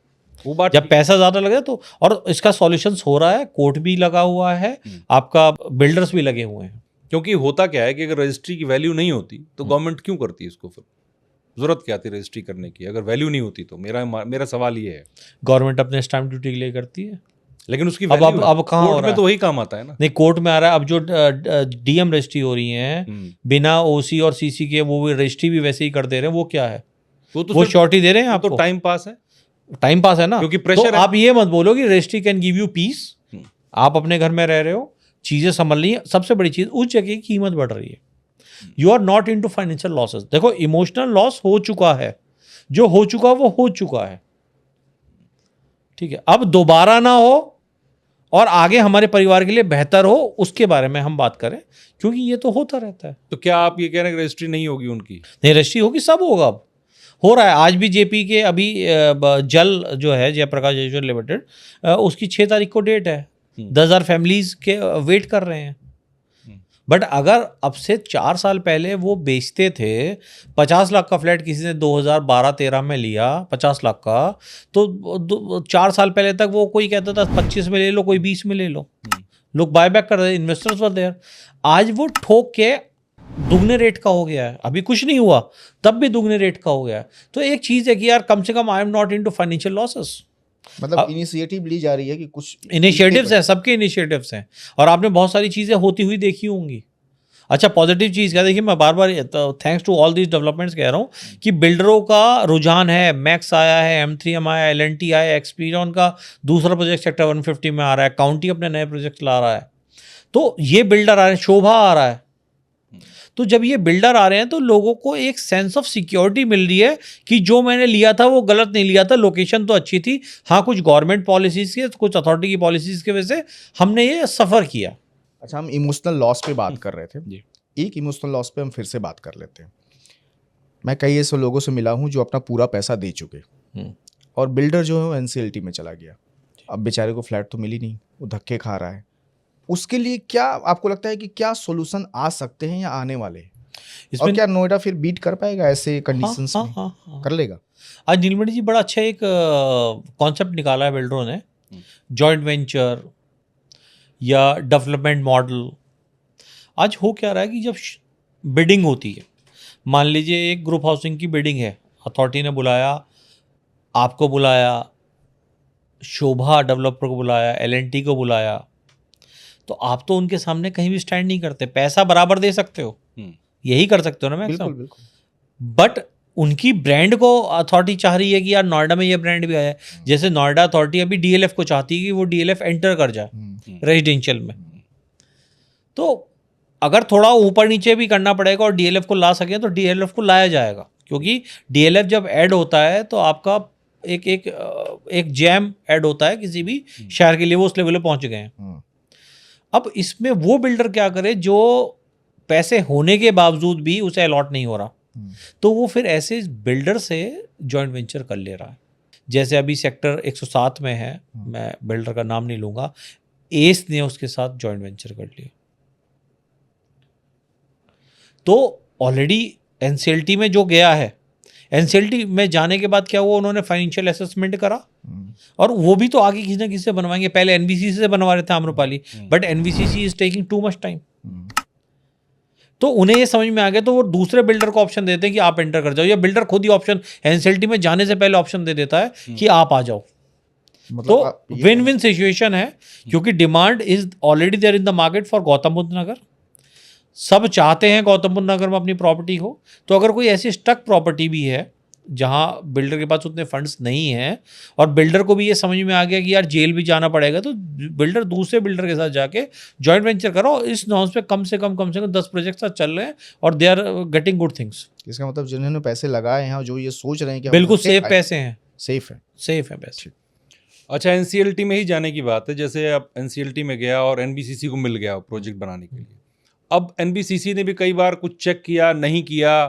C: वो बात
A: जब पैसा ज्यादा लगे तो, और इसका सॉल्यूशंस हो रहा है, कोर्ट भी लगा हुआ है, आपका बिल्डर्स भी लगे हुए हैं।
C: क्योंकि होता क्या है कि अगर रजिस्ट्री की वैल्यू नहीं होती तो गवर्नमेंट क्यों करती है इसको? फिर जरूरत क्या थी रजिस्ट्री करने की अगर वैल्यू नहीं होती तो? मेरा सवाल ये है।
A: गवर्नमेंट अपने स्टैम्प ड्यूटी के लिए करती है,
C: लेकिन उसकी
A: अब
C: वैल्यू
A: अब कहाँ हो
C: कोर्ट
A: रहा
C: में
A: है?
C: तो वही काम आता है ना।
A: नहीं, कोर्ट में आ रहा है। अब जो डीएम रजिस्ट्री हो रही है बिना ओसी और सीसी के, वो रजिस्ट्री भी वैसे ही कर दे रहे हैं। वो क्या है?
C: वो तो
A: वो
C: सिर्फ-
A: श्योरिटी दे रहे हैं
C: वो
A: आपको।
C: तो टाइम पास है।
A: टाइम पास है ना,
C: क्योंकि pressure
A: तो
C: है।
A: आप ये मत बोलो कि registry can give you peace. आप अपने घर में रह रहे हो, चीजें संभल रही है। सबसे बड़ी चीज, उस जगह की कीमत बढ़ रही है। You are not into financial losses. देखो इमोशनल लॉस हो चुका है, जो हो चुका वो हो चुका है, ठीक है। अब दोबारा ना हो और आगे हमारे परिवार के लिए बेहतर हो, उसके बारे में हम बात करें, क्योंकि ये तो होता रहता है।
C: तो क्या आप ये कह रहे हैं कि रजिस्ट्री नहीं होगी उनकी?
A: नहीं, रजिस्ट्री होगी, सब होगा। अब हो रहा है। आज भी जेपी के अभी जल जो है, जयप्रकाश एजुकेशन लिमिटेड, उसकी 6 तारीख को डेट है। 10,000 फैमिलीज के वेट कर रहे हैं। बट अगर अब से 4 साल पहले वो बेचते थे, 50 लाख का फ्लैट किसी ने 2012-13 में लिया, 50 लाख का, तो 4 साल पहले तक वो कोई कहता था 25 में ले लो, कोई 20 में ले लो। लोग बाय बैक कर रहे, इन्वेस्टर्स वर देयर। आज वो ठोक के दुगने रेट का हो गया है। अभी कुछ नहीं हुआ, तब भी दुगने रेट का हो गया है। तो एक चीज़ है कि यार कम से कम I am not into financial losses.
B: मतलब इनिशिएटिव ली जा रही है कि कुछ
A: इनिशिएटिव्स हैं, सबके इनिशिएटिव्स हैं, और आपने बहुत सारी चीज़ें होती हुई देखी होंगी। अच्छा, पॉजिटिव चीज़ क्या, देखिए मैं बार बार thanks to all these developments कह रहा हूँ कि बिल्डरों का रुझान है। मैक्स आया है, M3M आया, L&T आया, एक्सपीरियन का दूसरा प्रोजेक्ट सेक्टर 150 में आ रहा है, काउंटी अपने नए प्रोजेक्ट ला रहा है। तो ये बिल्डर आ रहे हैं, शोभा आ रहा है। तो जब ये बिल्डर आ रहे हैं तो लोगों को एक सेंस ऑफ सिक्योरिटी मिल रही है कि जो मैंने लिया था वो गलत नहीं लिया था, लोकेशन तो अच्छी थी। हाँ, कुछ गवर्नमेंट पॉलिसीज़ के, कुछ अथॉरिटी की पॉलिसीज़ की वजह से हमने ये सफ़र किया।
B: अच्छा, हम इमोशनल लॉस पे बात कर रहे थे।
C: जी।
B: एक इमोशनल लॉस पे हम फिर से बात कर लेते हैं। मैं कई ऐसे लोगों से मिला हूँ जो अपना पूरा पैसा दे चुके, और बिल्डर जो है वो NCLT में चला गया। अब बेचारे को फ्लैट तो मिली नहीं, वो धक्के खा रहा है। उसके लिए क्या आपको लगता है कि क्या सॉल्यूशन आ सकते हैं या आने वाले हैं? और क्या नोएडा फिर बीट कर पाएगा ऐसे कंडीशंस में?
A: हाँ।
B: कर लेगा?
A: आज नीलमणि जी बड़ा अच्छा एक कॉन्सेप्ट निकाला है बिल्डरों ने, जॉइंट वेंचर या डेवलपमेंट मॉडल। आज हो क्या रहा है कि जब बिडिंग होती है, मान लीजिए एक ग्रुप हाउसिंग की बिडिंग है, अथॉरिटी ने बुलाया, आपको बुलाया, शोभा डेवलपर को बुलाया, L&T को बुलाया, तो आप तो उनके सामने कहीं भी स्टैंड नहीं करते। पैसा बराबर दे सकते हो, यही कर सकते हो ना मैक्सिमम।
B: बिल्कुल।
A: बट उनकी ब्रांड को अथॉरिटी चाह रही है कि यार नोएडा में ये ब्रांड भी आया है। जैसे नोएडा अथॉरिटी अभी DLF को चाहती है कि वो DLF एंटर कर जाए रेजिडेंशियल में। तो अगर थोड़ा ऊपर नीचे भी करना पड़ेगा और DLF को ला सकें तो DLF को लाया जाएगा, क्योंकि DLF जब ऐड होता है तो आपका एक जैम ऐड होता है किसी भी शहर के लिए, वो उस लेवल पे पहुंच गए हैं। अब इसमें वो बिल्डर क्या करे जो पैसे होने के बावजूद भी उसे अलॉट नहीं हो रहा, तो वो फिर ऐसे बिल्डर से जॉइंट वेंचर कर ले रहा है। जैसे अभी सेक्टर 107 में है, मैं बिल्डर का नाम नहीं लूँगा, एस ने उसके साथ जॉइंट वेंचर कर लिया। तो ऑलरेडी NCLT में जो गया है, NCLT में जाने के बाद क्या हुआ, उन्होंने फाइनेंशियल असेसमेंट करा, और वो भी तो आगे किसी ना किसी से बनवाएंगे। पहले NVCC से बनवा रहे थे Amrapali, but NVCC is taking too much time. तो उन्हें ये समझ में आ गया, तो वो दूसरे बिल्डर को ऑप्शन देते हैं कि आप एंटर कर जाओ, या बिल्डर खुद ही ऑप्शन NCLT में जाने से पहले ऑप्शन दे देता है कि आप आ जाओ। तो विन विन सिचुएशन है, क्योंकि demand is already there in the market for Gautam Buddh Nagar. सब चाहते हैं गौतम बुद्ध नगर में अपनी प्रॉपर्टी हो। तो अगर कोई ऐसी स्टक प्रॉपर्टी भी है जहाँ बिल्डर के पास उतने फंड्स नहीं हैं और बिल्डर को भी ये समझ में आ गया कि यार जेल भी जाना पड़ेगा, तो बिल्डर दूसरे बिल्डर के साथ जाके जॉइंट वेंचर करो। इस नॉर्म्स पे कम से कम 10 प्रोजेक्ट साथ चल रहे हैं और they are getting good things.
B: इसका मतलब जिन्होंने पैसे लगाए हैं और जो ये सोच रहे हैं कि
A: बिल्कुल सेफ पैसे हैं,
B: सेफ है
A: पैसे।
C: अच्छा, एनसीएलटी में ही जाने की बात है। जैसे अब एनसीएलटी में गया और एनबीसीसी को मिल गया प्रोजेक्ट बनाने के लिए। अब एनबीसीसी ने भी कई बार कुछ चेक किया, नहीं किया,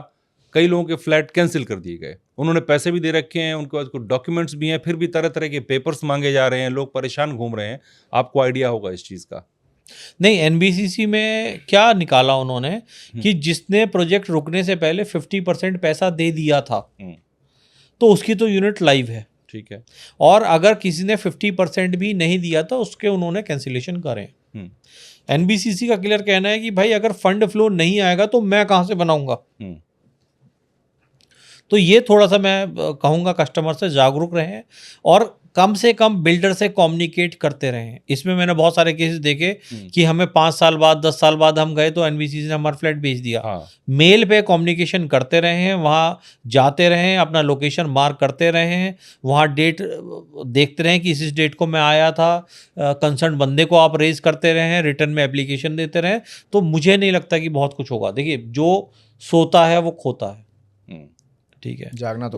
C: कई लोगों के फ्लैट कैंसिल कर दिए गए। उन्होंने पैसे भी दे रखे हैं, उनके पास कुछ डॉक्यूमेंट्स भी हैं, फिर भी तरह तरह के पेपर्स मांगे जा रहे हैं, लोग परेशान घूम रहे हैं। आपको आइडिया होगा इस चीज़ का।
A: नहीं, एनबीसीसी में क्या निकाला उन्होंने कि जिसने प्रोजेक्ट रुकने से पहले 50% पैसा दे दिया था तो उसकी तो यूनिट लाइव है,
C: ठीक है।
A: और अगर किसी ने 50% भी नहीं दिया था उसके उन्होंने कैंसिलेशन करे। एनबीसीसी का क्लियर कहना है कि भाई अगर फंड फ्लो नहीं आएगा तो मैं कहाँ से बनाऊंगा। तो ये थोड़ा सा मैं कहूँगा कस्टमर से जागरूक रहें और कम से कम बिल्डर से कम्युनिकेट करते रहें। इसमें मैंने बहुत सारे केसेस देखे कि हमें 5 साल बाद 10 साल बाद हम गए तो एनबीसीसी ने हमारा फ्लैट बेच दिया। मेल पे कम्युनिकेशन करते रहे हैं, वहाँ जाते रहें, अपना लोकेशन मार्क करते रहें, वहाँ डेट देखते रहें कि इस डेट को मैं आया था, कंसर्न बंदे को आप रेज करते रहें, रिटर्न में एप्लीकेशन देते रहें। तो मुझे नहीं लगता कि बहुत कुछ होगा। देखिए, जो सोता है वो खोता है, ठीक है,
B: जागना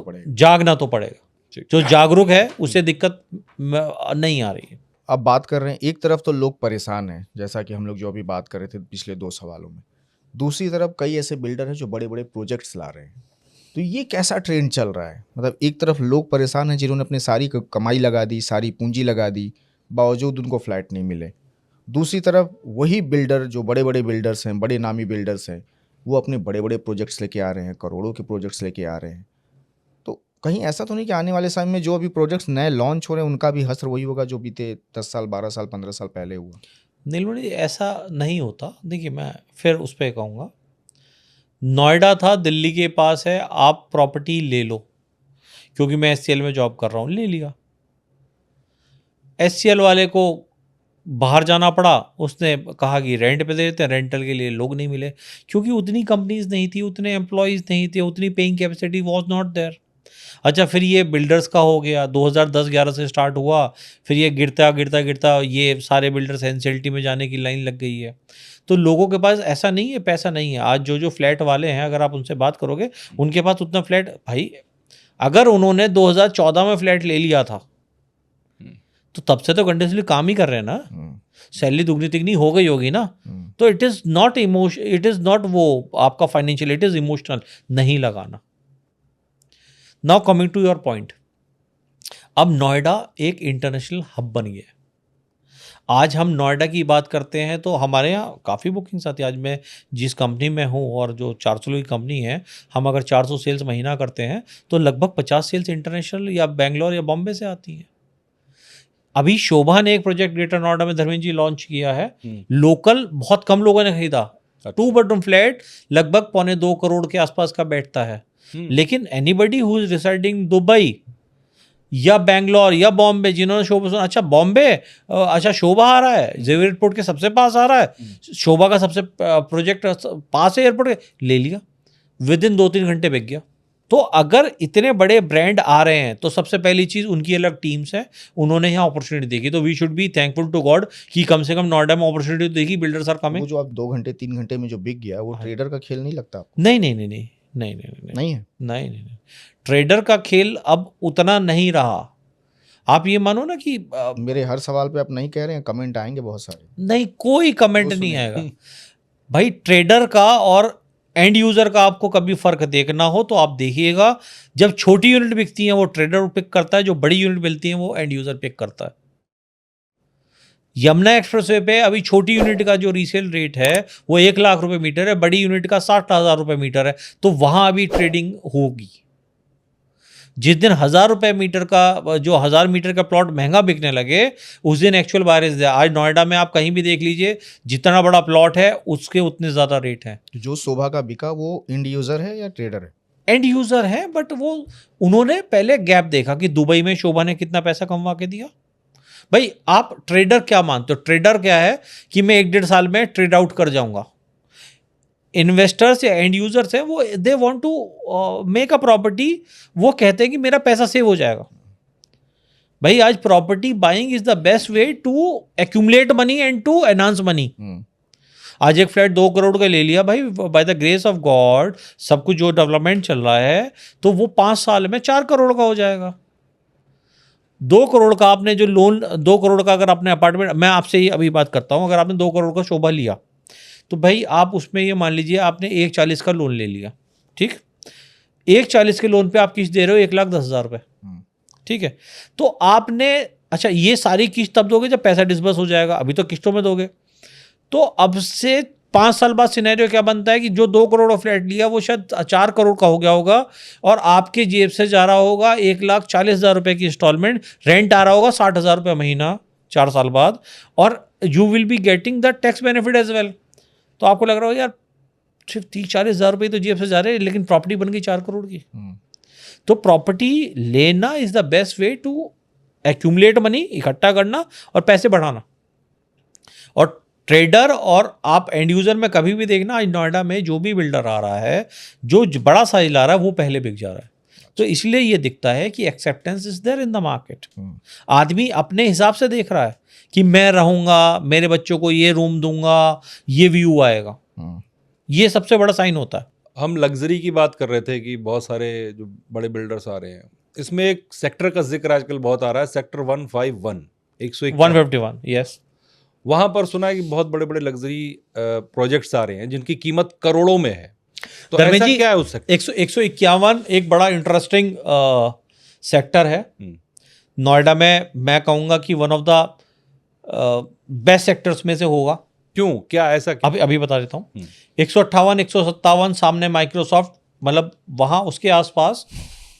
B: तो पड़ेगा।
A: जो जागरूक है उसे दिक्कत नहीं आ रही है।
B: अब बात कर रहे हैं, एक तरफ तो लोग परेशान हैं, जैसा कि हम लोग जो अभी बात कर रहे थे पिछले 2 सवालों में, दूसरी तरफ कई ऐसे बिल्डर हैं जो बड़े बड़े प्रोजेक्ट्स ला रहे हैं। तो ये कैसा ट्रेंड चल रहा है? मतलब एक तरफ लोग परेशान हैं जिन्होंने अपनी सारी कमाई लगा दी, सारी पूंजी लगा दी, बावजूद उनको फ्लैट नहीं मिले। दूसरी तरफ वही बिल्डर जो बड़े बड़े बिल्डर्स हैं, बड़े नामी बिल्डर्स हैं, वो अपने बड़े बड़े प्रोजेक्ट्स लेके आ रहे हैं, करोड़ों के प्रोजेक्ट्स लेके आ रहे हैं। तो कहीं ऐसा तो नहीं कि आने वाले समय में जो अभी प्रोजेक्ट्स नए लॉन्च हो रहे हैं उनका भी हश्र वही होगा जो बीते 10 साल, 12 साल, 15 साल पहले हुआ?
A: नीलमणि, ऐसा नहीं होता। देखिए, मैं फिर उस पर कहूँगा, नोएडा था, दिल्ली के पास है, आप प्रॉपर्टी ले लो। क्योंकि मैं एससीएल में जॉब कर रहा हूँ, ले लिया। एससीएल वाले को बाहर जाना पड़ा, उसने कहा कि रेंट पे दे देते हैं, रेंटल के लिए लोग नहीं मिले क्योंकि उतनी कंपनीज नहीं थी, उतने एम्प्लॉयज़ नहीं थे, उतनी paying capacity was not there. अच्छा, फिर ये बिल्डर्स का हो गया, 2010-11 से स्टार्ट हुआ, फिर ये गिरता ये सारे बिल्डर्स एनसीएलटी में जाने की लाइन लग गई है। तो लोगों के पास ऐसा नहीं है, पैसा नहीं है। आज जो फ्लैट वाले हैं, अगर आप उनसे बात करोगे, उनके पास उतना फ्लैट, भाई अगर उन्होंने 2014 में फ्लैट ले लिया था तो तब से तो कंटिन्यूसली काम ही कर रहे हैं ना, सैलरी दुगनी तिगनी हो गई होगी ना। तो इट इज़ नॉट वो आपका फाइनेंशियल, इट इज़ इमोशनल नहीं लगाना। Now coming to your point, अब नोएडा एक इंटरनेशनल हब बन गया है। आज हम नोएडा की बात करते हैं तो हमारे यहाँ काफ़ी बुकिंग्स आती है। आज मैं जिस कंपनी में हूँ और जो 400 की कंपनी है, हम अगर 400 सेल्स महीना करते हैं तो लगभग 50 सेल्स इंटरनेशनल या बेंगलोर या बॉम्बे से आती हैं। अभी शोभा ने एक प्रोजेक्ट ग्रेटर नोएडा में धर्मेंद्र जी लॉन्च किया है। लोकल बहुत कम लोगों ने खरीदा, 2 बेडरूम फ्लैट लगभग 2.25 करोड़ के आसपास का बैठता है। लेकिन anybody who is residing Dubai या बैंगलोर या बॉम्बे, जिन्होंने शोभा सुना, अच्छा बॉम्बे, अच्छा शोभा आ रहा है, जेवियर एयरपोर्ट के सबसे पास आ रहा है, शोभा का सबसे प्रोजेक्ट पास है एयरपोर्ट के, ले लिया, विद इन 2-3 घंटे बिक गया। तो अगर इतने बड़े ब्रांड आ रहे हैं तो सबसे पहली चीज़ उनकी अलग टीम्स है, उन्होंने यहाँ अपॉर्चुनिटी देखी। तो we should be thankful to God कि कम से कम नोएडा में अपॉर्चुनिटी देखी, बिल्डर्स आर कमिंग।
B: वो जो आप 2 घंटे 3 घंटे में जो बिक गया, वो ट्रेडर का खेल नहीं लगता आपको?
A: नहीं, ट्रेडर का खेल अब उतना नहीं रहा। आप ये मानो ना कि
B: मेरे हर सवाल पे आप नहीं कह रहे हैं, कमेंट आएंगे बहुत सारे।
A: नहीं, कोई कमेंट नहीं आएगा भाई। ट्रेडर का और एंड यूजर का आपको कभी फर्क देखना हो तो आप देखिएगा, जब छोटी यूनिट बिकती है वो ट्रेडर पिक करता है, जो बड़ी यूनिट मिलती है वो एंड यूजर पिक करता है। यमुना एक्सप्रेसवे पे अभी छोटी यूनिट का जो रीसेल रेट है वो 1 लाख रुपए मीटर है, बड़ी यूनिट का 60,000 रुपए मीटर है। तो वहां अभी ट्रेडिंग होगी। जिस दिन 1,000 रुपए मीटर का, जो 1,000 मीटर का प्लॉट महंगा बिकने लगे, उस दिन एक्चुअल बारिश है। आज नोएडा में आप कहीं भी देख लीजिए, जितना बड़ा प्लॉट है उसके उतने ज़्यादा रेट हैं।
B: जो शोभा का बिका वो एंड यूज़र है या ट्रेडर है?
A: एंड यूज़र है, बट वो उन्होंने पहले गैप देखा कि दुबई में शोभा ने कितना पैसा कमवा के दिया। भाई आप ट्रेडर क्या मानते हो? ट्रेडर क्या है कि मैं 1-1.5 साल में ट्रेड आउट कर जाऊंगा। इन्वेस्टर्स या एंड यूजर्स हैं वो they want to make a property, वो कहते हैं कि मेरा पैसा सेव हो जाएगा। भाई आज property buying is the best way to accumulate money and to enhance money. आज एक फ्लैट 2 करोड़ का ले लिया भाई, by the grace of God सब कुछ जो डेवलपमेंट चल रहा है तो वो 5 साल में 4 करोड़ का हो जाएगा। 2 करोड़ का आपने जो लोन, 2 करोड़ का अगर आपने अपार्टमेंट, मैं आपसे ही अभी बात करता हूँ, अगर आपने 2 करोड़ का शोभा लिया तो भाई आप उसमें ये मान लीजिए आपने 1,40 का लोन ले लिया, ठीक, 1,40 के लोन पे आप किस्त दे रहे हो 1,10,000 रुपये, ठीक है। तो आपने, अच्छा ये सारी किस्त तब दोगे जब पैसा डिस्बर्स हो जाएगा, अभी तो किस्तों में दोगे। तो अब से 5 साल बाद सिनेरियो क्या बनता है कि जो 2 करोड़ का फ्लैट लिया वो शायद 4 करोड़ का हो गया होगा और आपके जेब से जा रहा होगा 1,40,000 रुपये की इंस्टॉलमेंट, रेंट आ रहा होगा 60,000 रुपये महीना 4 साल बाद, और you will be getting the tax benefit as well. तो आपको लग रहा हो यार सिर्फ 30-40,000 रुपये तो जेब से जा रहे हैं, लेकिन प्रॉपर्टी बन गई 4 करोड़ की। तो प्रॉपर्टी लेना is the best way to accumulate money, इकट्ठा करना और पैसे बढ़ाना। और ट्रेडर और आप एंड यूजर में कभी भी देखना, आज नोएडा में जो भी बिल्डर आ रहा है, जो बड़ा साइज ला रहा है, वो पहले बिक जा रहा है। तो इसलिए ये दिखता है कि acceptance is there in the market. आदमी अपने हिसाब से देख रहा है कि मैं रहूंगा, मेरे बच्चों को ये रूम दूंगा, ये व्यू आएगा। ये सबसे बड़ा साइन होता है।
C: हम लग्जरी की बात कर रहे थे कि बहुत सारे जो बड़े बिल्डर्स आ रहे हैं, इसमें एक सेक्टर का जिक्र आजकल बहुत आ रहा है, सेक्टर 151,
A: 151, यस।
C: वहां पर सुना है कि बहुत बड़े बड़े लग्जरी प्रोजेक्ट्स आ रहे हैं जिनकी कीमत करोड़ों में है। तो ऐसा क्या है उस सेक्टर?
A: 151 एक बड़ा इंटरेस्टिंग सेक्टर है नोएडा में। मैं कहूँगा कि one of the best sectors में से होगा।
C: क्यों, क्या ऐसा क्या?
A: अभी बता देता हूँ। 158, 157 सामने माइक्रोसॉफ्ट, मतलब वहाँ उसके आसपास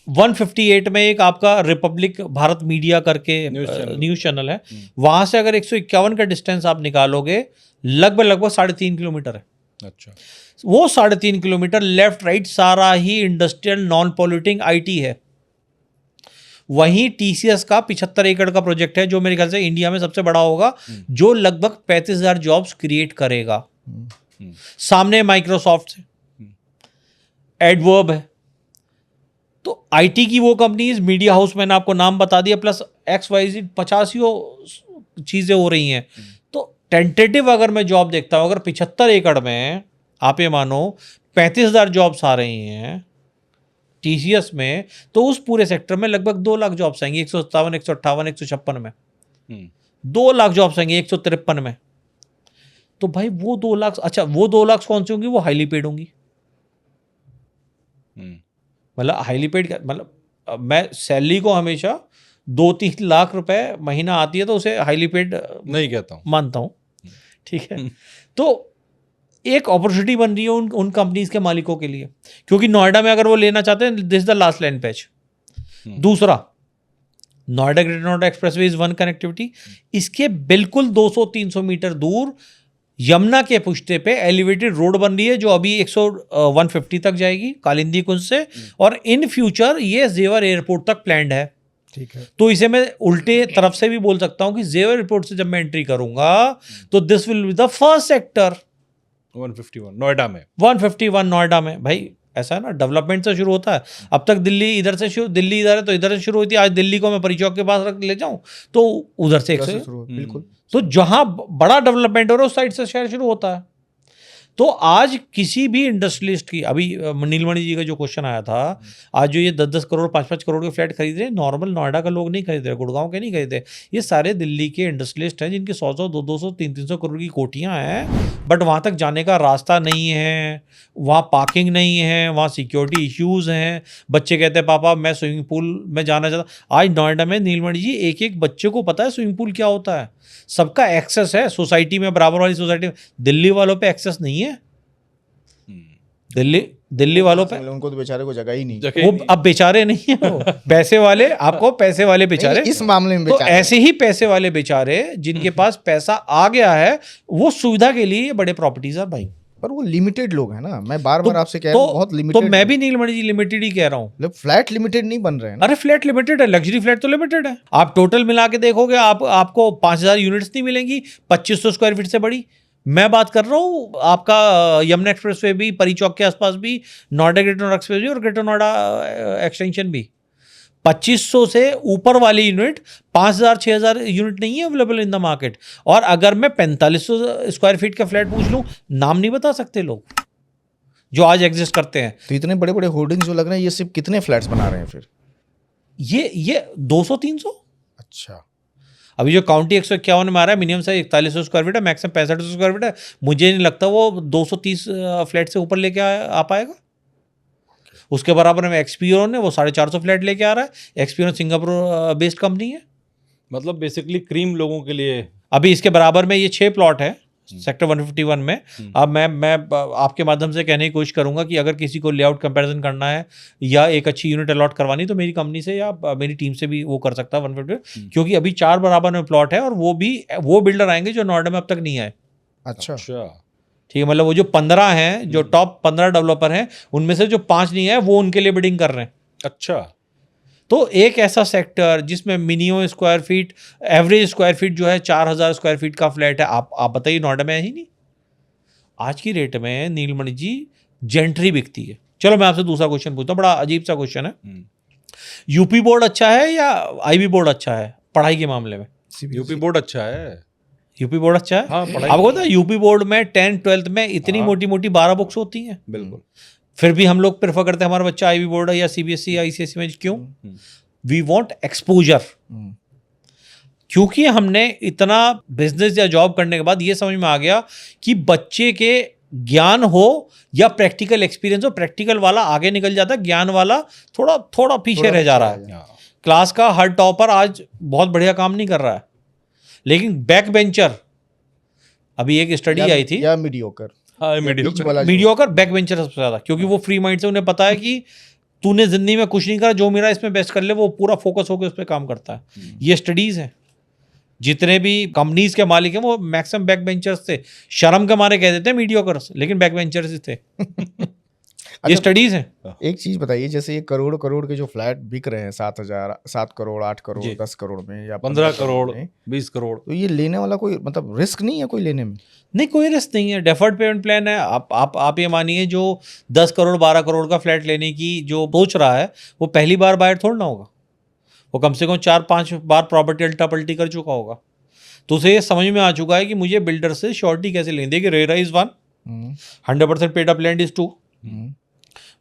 A: 158 में एक आपका रिपब्लिक भारत मीडिया करके न्यूज़ चैनल है, वहाँ से अगर 151 का डिस्टेंस आप निकालोगे लगभग 3.5 किलोमीटर है।
C: अच्छा,
A: वो 3.5 किलोमीटर लेफ्ट राइट सारा ही इंडस्ट्रियल नॉन पॉल्यूटिंग IT है। वहीं TCS का 75 एकड़ का प्रोजेक्ट है जो मेरे ख्याल से इंडिया में सबसे बड़ा होगा, जो लगभग 35,000 जॉब्स क्रिएट करेगा। सामने माइक्रोसॉफ्ट से एडवर्ब है। तो IT की वो कंपनीज, मीडिया हाउस मैंने आपको नाम बता दिया, प्लस XYZ 50 चीज़ें हो रही हैं। तो टेंटेटिव अगर मैं जॉब देखता हूँ, अगर 75 एकड़ में आप ये मानो 35,000 जॉब्स आ रही हैं TCS में, तो उस पूरे सेक्टर में लगभग 2 लाख जॉब्स आएंगी। 157, 158, 156 में 2 लाख जॉब्स आएंगी, 153 में। तो भाई वो 2 लाख, अच्छा वो 2 लाख कौन सी होंगी? वो हाईली पेड होंगी। मतलब हाईली पेड, मतलब मैं सैलरी को हमेशा 2-3 लाख रुपए महीना आती है तो उसे हाईली पेड
C: नहीं कहता हूँ,
A: मानता हूँ, ठीक है। तो एक अपॉर्चुनिटी बन रही है उन कंपनीज के मालिकों के लिए, क्योंकि नोएडा में अगर वो लेना चाहते हैं, this the last line patch. दूसरा, Noida greater Noida expressway is one connectivity. इसके बिल्कुल 200-300 मीटर दूर यमुना के पुश्ते पे एलिवेटेड रोड बन रही है, जो अभी 150 तक जाएगी कालिंदी कुंज से, और इन फ्यूचर ये जेवर एयरपोर्ट तक प्लान्ड है।
B: ठीक है।
A: तो इसे मैं उल्टे तरफ से भी बोल सकता हूं कि जेवर एयरपोर्ट से जब मैं एंट्री करूंगा तो this will be the first sector
C: 151 Noida में।
A: 151 नोएडा में। भाई ऐसा है ना, डेवलपमेंट से शुरू होता है। अब तक दिल्ली इधर से शुरू, दिल्ली इधर है तो इधर से शुरू हुई थी। आज दिल्ली को मैं परी चौक के पास रख ले जाऊं तो उधर से एक से,
B: बिल्कुल।
A: तो जहां बड़ा डेवलपमेंट हो रहा है उस साइड से शहर शुरू होता है। तो आज किसी भी इंडस्ट्रियलिस्ट की, अभी नीलमणि जी का जो क्वेश्चन आया था, आज जो ये 10-10 करोड़ 5-5 करोड़ के फ्लैट खरीद रहे हैं, नॉर्मल नोएडा का लोग नहीं खरीद रहे, गुड़गांव के नहीं खरीद रहे, ये सारे दिल्ली के इंडस्ट्रियलिस्ट हैं जिनकी 100-100, 200-200, 300-300 करोड़ की कोठियाँ हैं, बट वहाँ तक जाने का रास्ता नहीं है, वहाँ पार्किंग नहीं है, वहाँ सिक्योरिटी इश्यूज़ हैं। बच्चे कहते हैं पापा मैं स्विमिंग पूल में जाना चाहता। आज नोएडा में नीलमणि जी एक एक बच्चे को पता है स्विमिंग पूल क्या होता है, सबका एक्सेस है सोसाइटी में, बराबर वाली सोसाइटी में। दिल्ली वालों पे एक्सेस नहीं है। दिल्ली वालों पे,
B: उनको तो बेचारे को जगह ही नहीं।
A: वो अब बेचारे नहीं है, वो पैसे वाले, आपको पैसे वाले बेचारे
B: इस मामले में
A: तो ऐसे ही पैसे वाले बेचारे जिनके पास पैसा आ गया है, वो सुविधा के लिए बड़े प्रॉपर्टीज है भाई।
B: पर वो लिमिटेड लोग हैं ना, मैं बार बार आपसे कह रहा हूँ, बहुत लिमिटेड।
A: तो मैं भी नीलमणि जी लिमिटेड ही कह रहा हूँ।
B: फ्लैट लिमिटेड नहीं बन रहे हैं ना।
A: अरे फ्लैट लिमिटेड है, लग्जरी फ्लैट तो लिमिटेड है। आप टोटल मिला के देखोगे आपको 5,000 यूनिट्स नहीं मिलेंगी 2500 स्क्वायर फीट से बड़ी, मैं बात कर रहा हूँ आपका यमुना एक्सप्रेस वे भी, परी चौक के आसपास भी, नोएडा ग्रेटर नोएडा एक्सप्रेस भी और ग्रेटर नोएडा एक्सटेंशन भी। 2500 से ऊपर वाली यूनिट 5000 6000 यूनिट नहीं है अवेलेबल इन द मार्केट। और अगर मैं 4500 स्क्वायर फीट का फ्लैट पूछ लूँ, नाम नहीं बता सकते लोग जो आज एग्जिस्ट करते हैं।
B: तो इतने बड़े बड़े होर्डिंग्स जो लग रहे हैं, ये सिर्फ कितने फ्लैट्स बना रहे हैं फिर?
A: ये 200 300।
B: अच्छा,
A: अभी जो काउंटी 151 में आ रहा है, मिनिमम साइज 4100 स्क्वायर फीट है, मैक्सिमम 6500 स्क्वायर फीट है। मुझे नहीं लगता वो 230 फ्लैट से ऊपर लेके आ पाएगा। उसके बराबर में एक्सपीरियन है, वो 450 फ्लैट लेके आ रहा है। एक्सपीरियन सिंगापुर बेस्ड कंपनी है।
C: मतलब बेसिकली क्रीम लोगों के लिए।
A: अभी इसके बराबर में ये 6 प्लॉट है सेक्टर 151 में। अब मैं आपके माध्यम से कहने की कोशिश करूंगा कि अगर किसी को लेआउट कंपैरिजन करना है या एक अच्छी यूनिट अलॉट करवानी, तो मेरी कंपनी से या मेरी टीम से भी वो कर सकता है 150, क्योंकि अभी 4 बराबर में प्लॉट है और वो बिल्डर आएंगे जो नोएडा में अब तक नहीं आए।
B: अच्छा,
A: ठीक है, मतलब वो जो 15 हैं, जो टॉप 15 डेवलपर हैं, उनमें से जो 5 नहीं है वो उनके लिए बिडिंग कर रहे हैं।
C: अच्छा,
A: तो एक ऐसा सेक्टर जिसमें minimum square feet, average square feet जो है 4000 स्क्वायर फीट का फ्लैट है, आप बताइए नोएडा में है ही नहीं। आज की रेट में नीलमणि जी जेंट्री बिकती है। चलो मैं आपसे दूसरा क्वेश्चन पूछता हूँ, बड़ा अजीब सा क्वेश्चन है। यूपी बोर्ड अच्छा है या आईबी बोर्ड अच्छा है पढ़ाई के मामले में?
C: यूपी बोर्ड अच्छा है।
A: यूपी बोर्ड अच्छा है।
C: हाँ, पढ़ाई
A: आपको पता है यूपी बोर्ड में 10th 12th में इतनी मोटी मोटी 12 बुक्स होती हैं।
C: बिल्कुल।
A: फिर भी हम लोग प्रेफर करते हैं हमारा बच्चा आईबी बोर्ड है या सीबीएसई या आईसीएसई में। क्यों? We want exposure. क्योंकि हमने इतना बिजनेस या जॉब करने के बाद ये समझ में आ गया कि बच्चे के ज्ञान हो या प्रैक्टिकल एक्सपीरियंस हो, प्रैक्टिकल वाला आगे निकल जाता है, ज्ञान वाला थोड़ा थोड़ा पीछे रह जा रहा है। क्लास का हर टॉपर आज बहुत बढ़िया काम नहीं कर रहा है, लेकिन बैक बेंचर, अभी एक स्टडी आई थी,
B: या मीडियोकर,
A: मीडियोकर बैक बेंचर सबसे ज्यादा, क्योंकि वो फ्री माइंड से, उन्हें पता है कि तूने जिंदगी में कुछ नहीं करा, जो मेरा इसमें बेस्ट कर ले, वो पूरा फोकस होकर उस पर काम करता है। ये स्टडीज हैं। जितने भी कंपनीज के मालिक हैं वो मैक्सिमम बैक बेंचर्स थे। शर्म के मारे कह देते हैं मीडियोकर्स, लेकिन बैक बेंचर्स थे। ये स्टडीज हैं।
B: एक चीज बताइए, जैसे ये करोड़ करोड़ के जो फ्लैट बिक रहे हैं, 7 करोड़ 8 करोड़ 10 करोड़ में या
C: 15 करोड़ 20 करोड़,
B: तो ये लेने वाला कोई मतलब रिस्क नहीं है कोई लेने में?
A: नहीं, कोई रिस्क नहीं है। डेफर्ड पेमेंट प्लान है। आप ये मानिए, जो 10 करोड़ 12 करोड़ का फ्लैट लेने की जो सोच रहा है, वो पहली बार बायर थोड़ा ना होगा। वो कम से कम 4-5 बार प्रॉपर्टी अल्टा पल्टी कर चुका होगा। तो उसे ये समझ में आ चुका है कि मुझे बिल्डर से श्योरिटी कैसे लेनी। देखिए, RERA is 1, 100% paid up land is 2।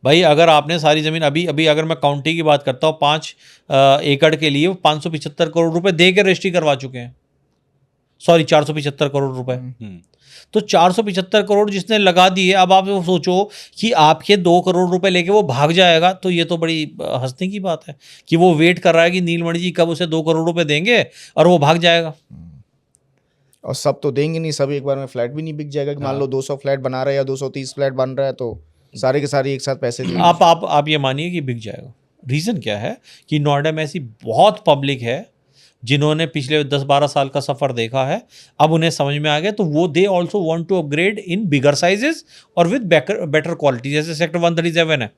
A: भाई अगर आपने सारी ज़मीन, अभी अगर मैं काउंटी की बात करता हूँ, 5 एकड़ के लिए 575 करोड़ रुपए दे के रजिस्ट्री करवा चुके हैं। सॉरी, 475 करोड़ रुपए। तो 475 करोड़ जिसने लगा दिए, अब आप वो सोचो कि आपके 2 करोड़ रुपए लेके वो भाग जाएगा, तो ये तो बड़ी हंसने की बात है कि वो वेट कर रहा है कि नीलमणि जी कब उसे 2 करोड़ रुपए देंगे और वो भाग जाएगा।
B: और सब तो देंगे नहीं, सब एक बार में फ्लैट भी नहीं बिक जाएगा कि मान लो 200 फ्लैट बना रहे हैं या 230 फ्लैट बन रहा है, तो सारे के सारे एक साथ पैसे देंगे।
A: आप ये मानिए कि बिक जाएगा। रीज़न क्या है कि नोएडा में ऐसी बहुत पब्लिक है जिन्होंने पिछले 10-12 साल का सफ़र देखा है। अब उन्हें समझ में आ गया, तो वो they also want to upgrade in bigger sizes और विद बेटर क्वालिटी। जैसे सेक्टर 137 है,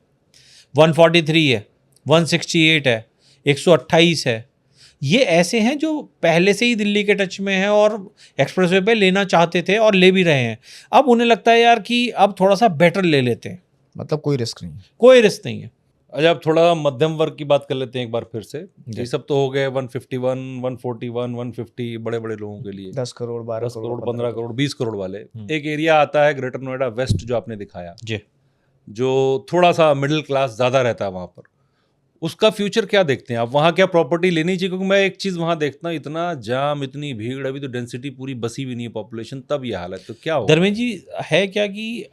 A: 143 है, 168 है, 128 है। ये ऐसे हैं जो पहले से ही दिल्ली के टच में हैं और एक्सप्रेसवे पे लेना चाहते थे और ले भी रहे हैं। अब उन्हें लगता है यार कि अब थोड़ा सा बेटर ले लेते हैं।
B: मतलब कोई रिस्क नहीं है?
A: कोई रिस्क नहीं है।
C: अच्छा, अब थोड़ा मध्यम वर्ग की बात कर लेते हैं एक बार फिर से। ये सब तो हो गए 151, 141, 150 बड़े बड़े लोगों के लिए,
B: 10 करोड़ 12
C: करोड़ 15 करोड़ 20 करोड़ वाले। एक एरिया आता है ग्रेटर नोएडा वेस्ट जो आपने दिखाया
A: जी,
C: जो थोड़ा सा मिडिल क्लास ज़्यादा रहता है वहाँ पर, उसका फ्यूचर क्या देखते हैं आप? वहाँ क्या प्रॉपर्टी लेनी चाहिए? क्योंकि मैं एक चीज़ वहाँ देखता हूँ, इतना जाम, इतनी भीड़, अभी तो डेंसिटी पूरी बसी भी नहीं है पॉपुलेशन, तब ये हालत, तो क्या हो?
A: धर्मेंद्र जी, है क्या कि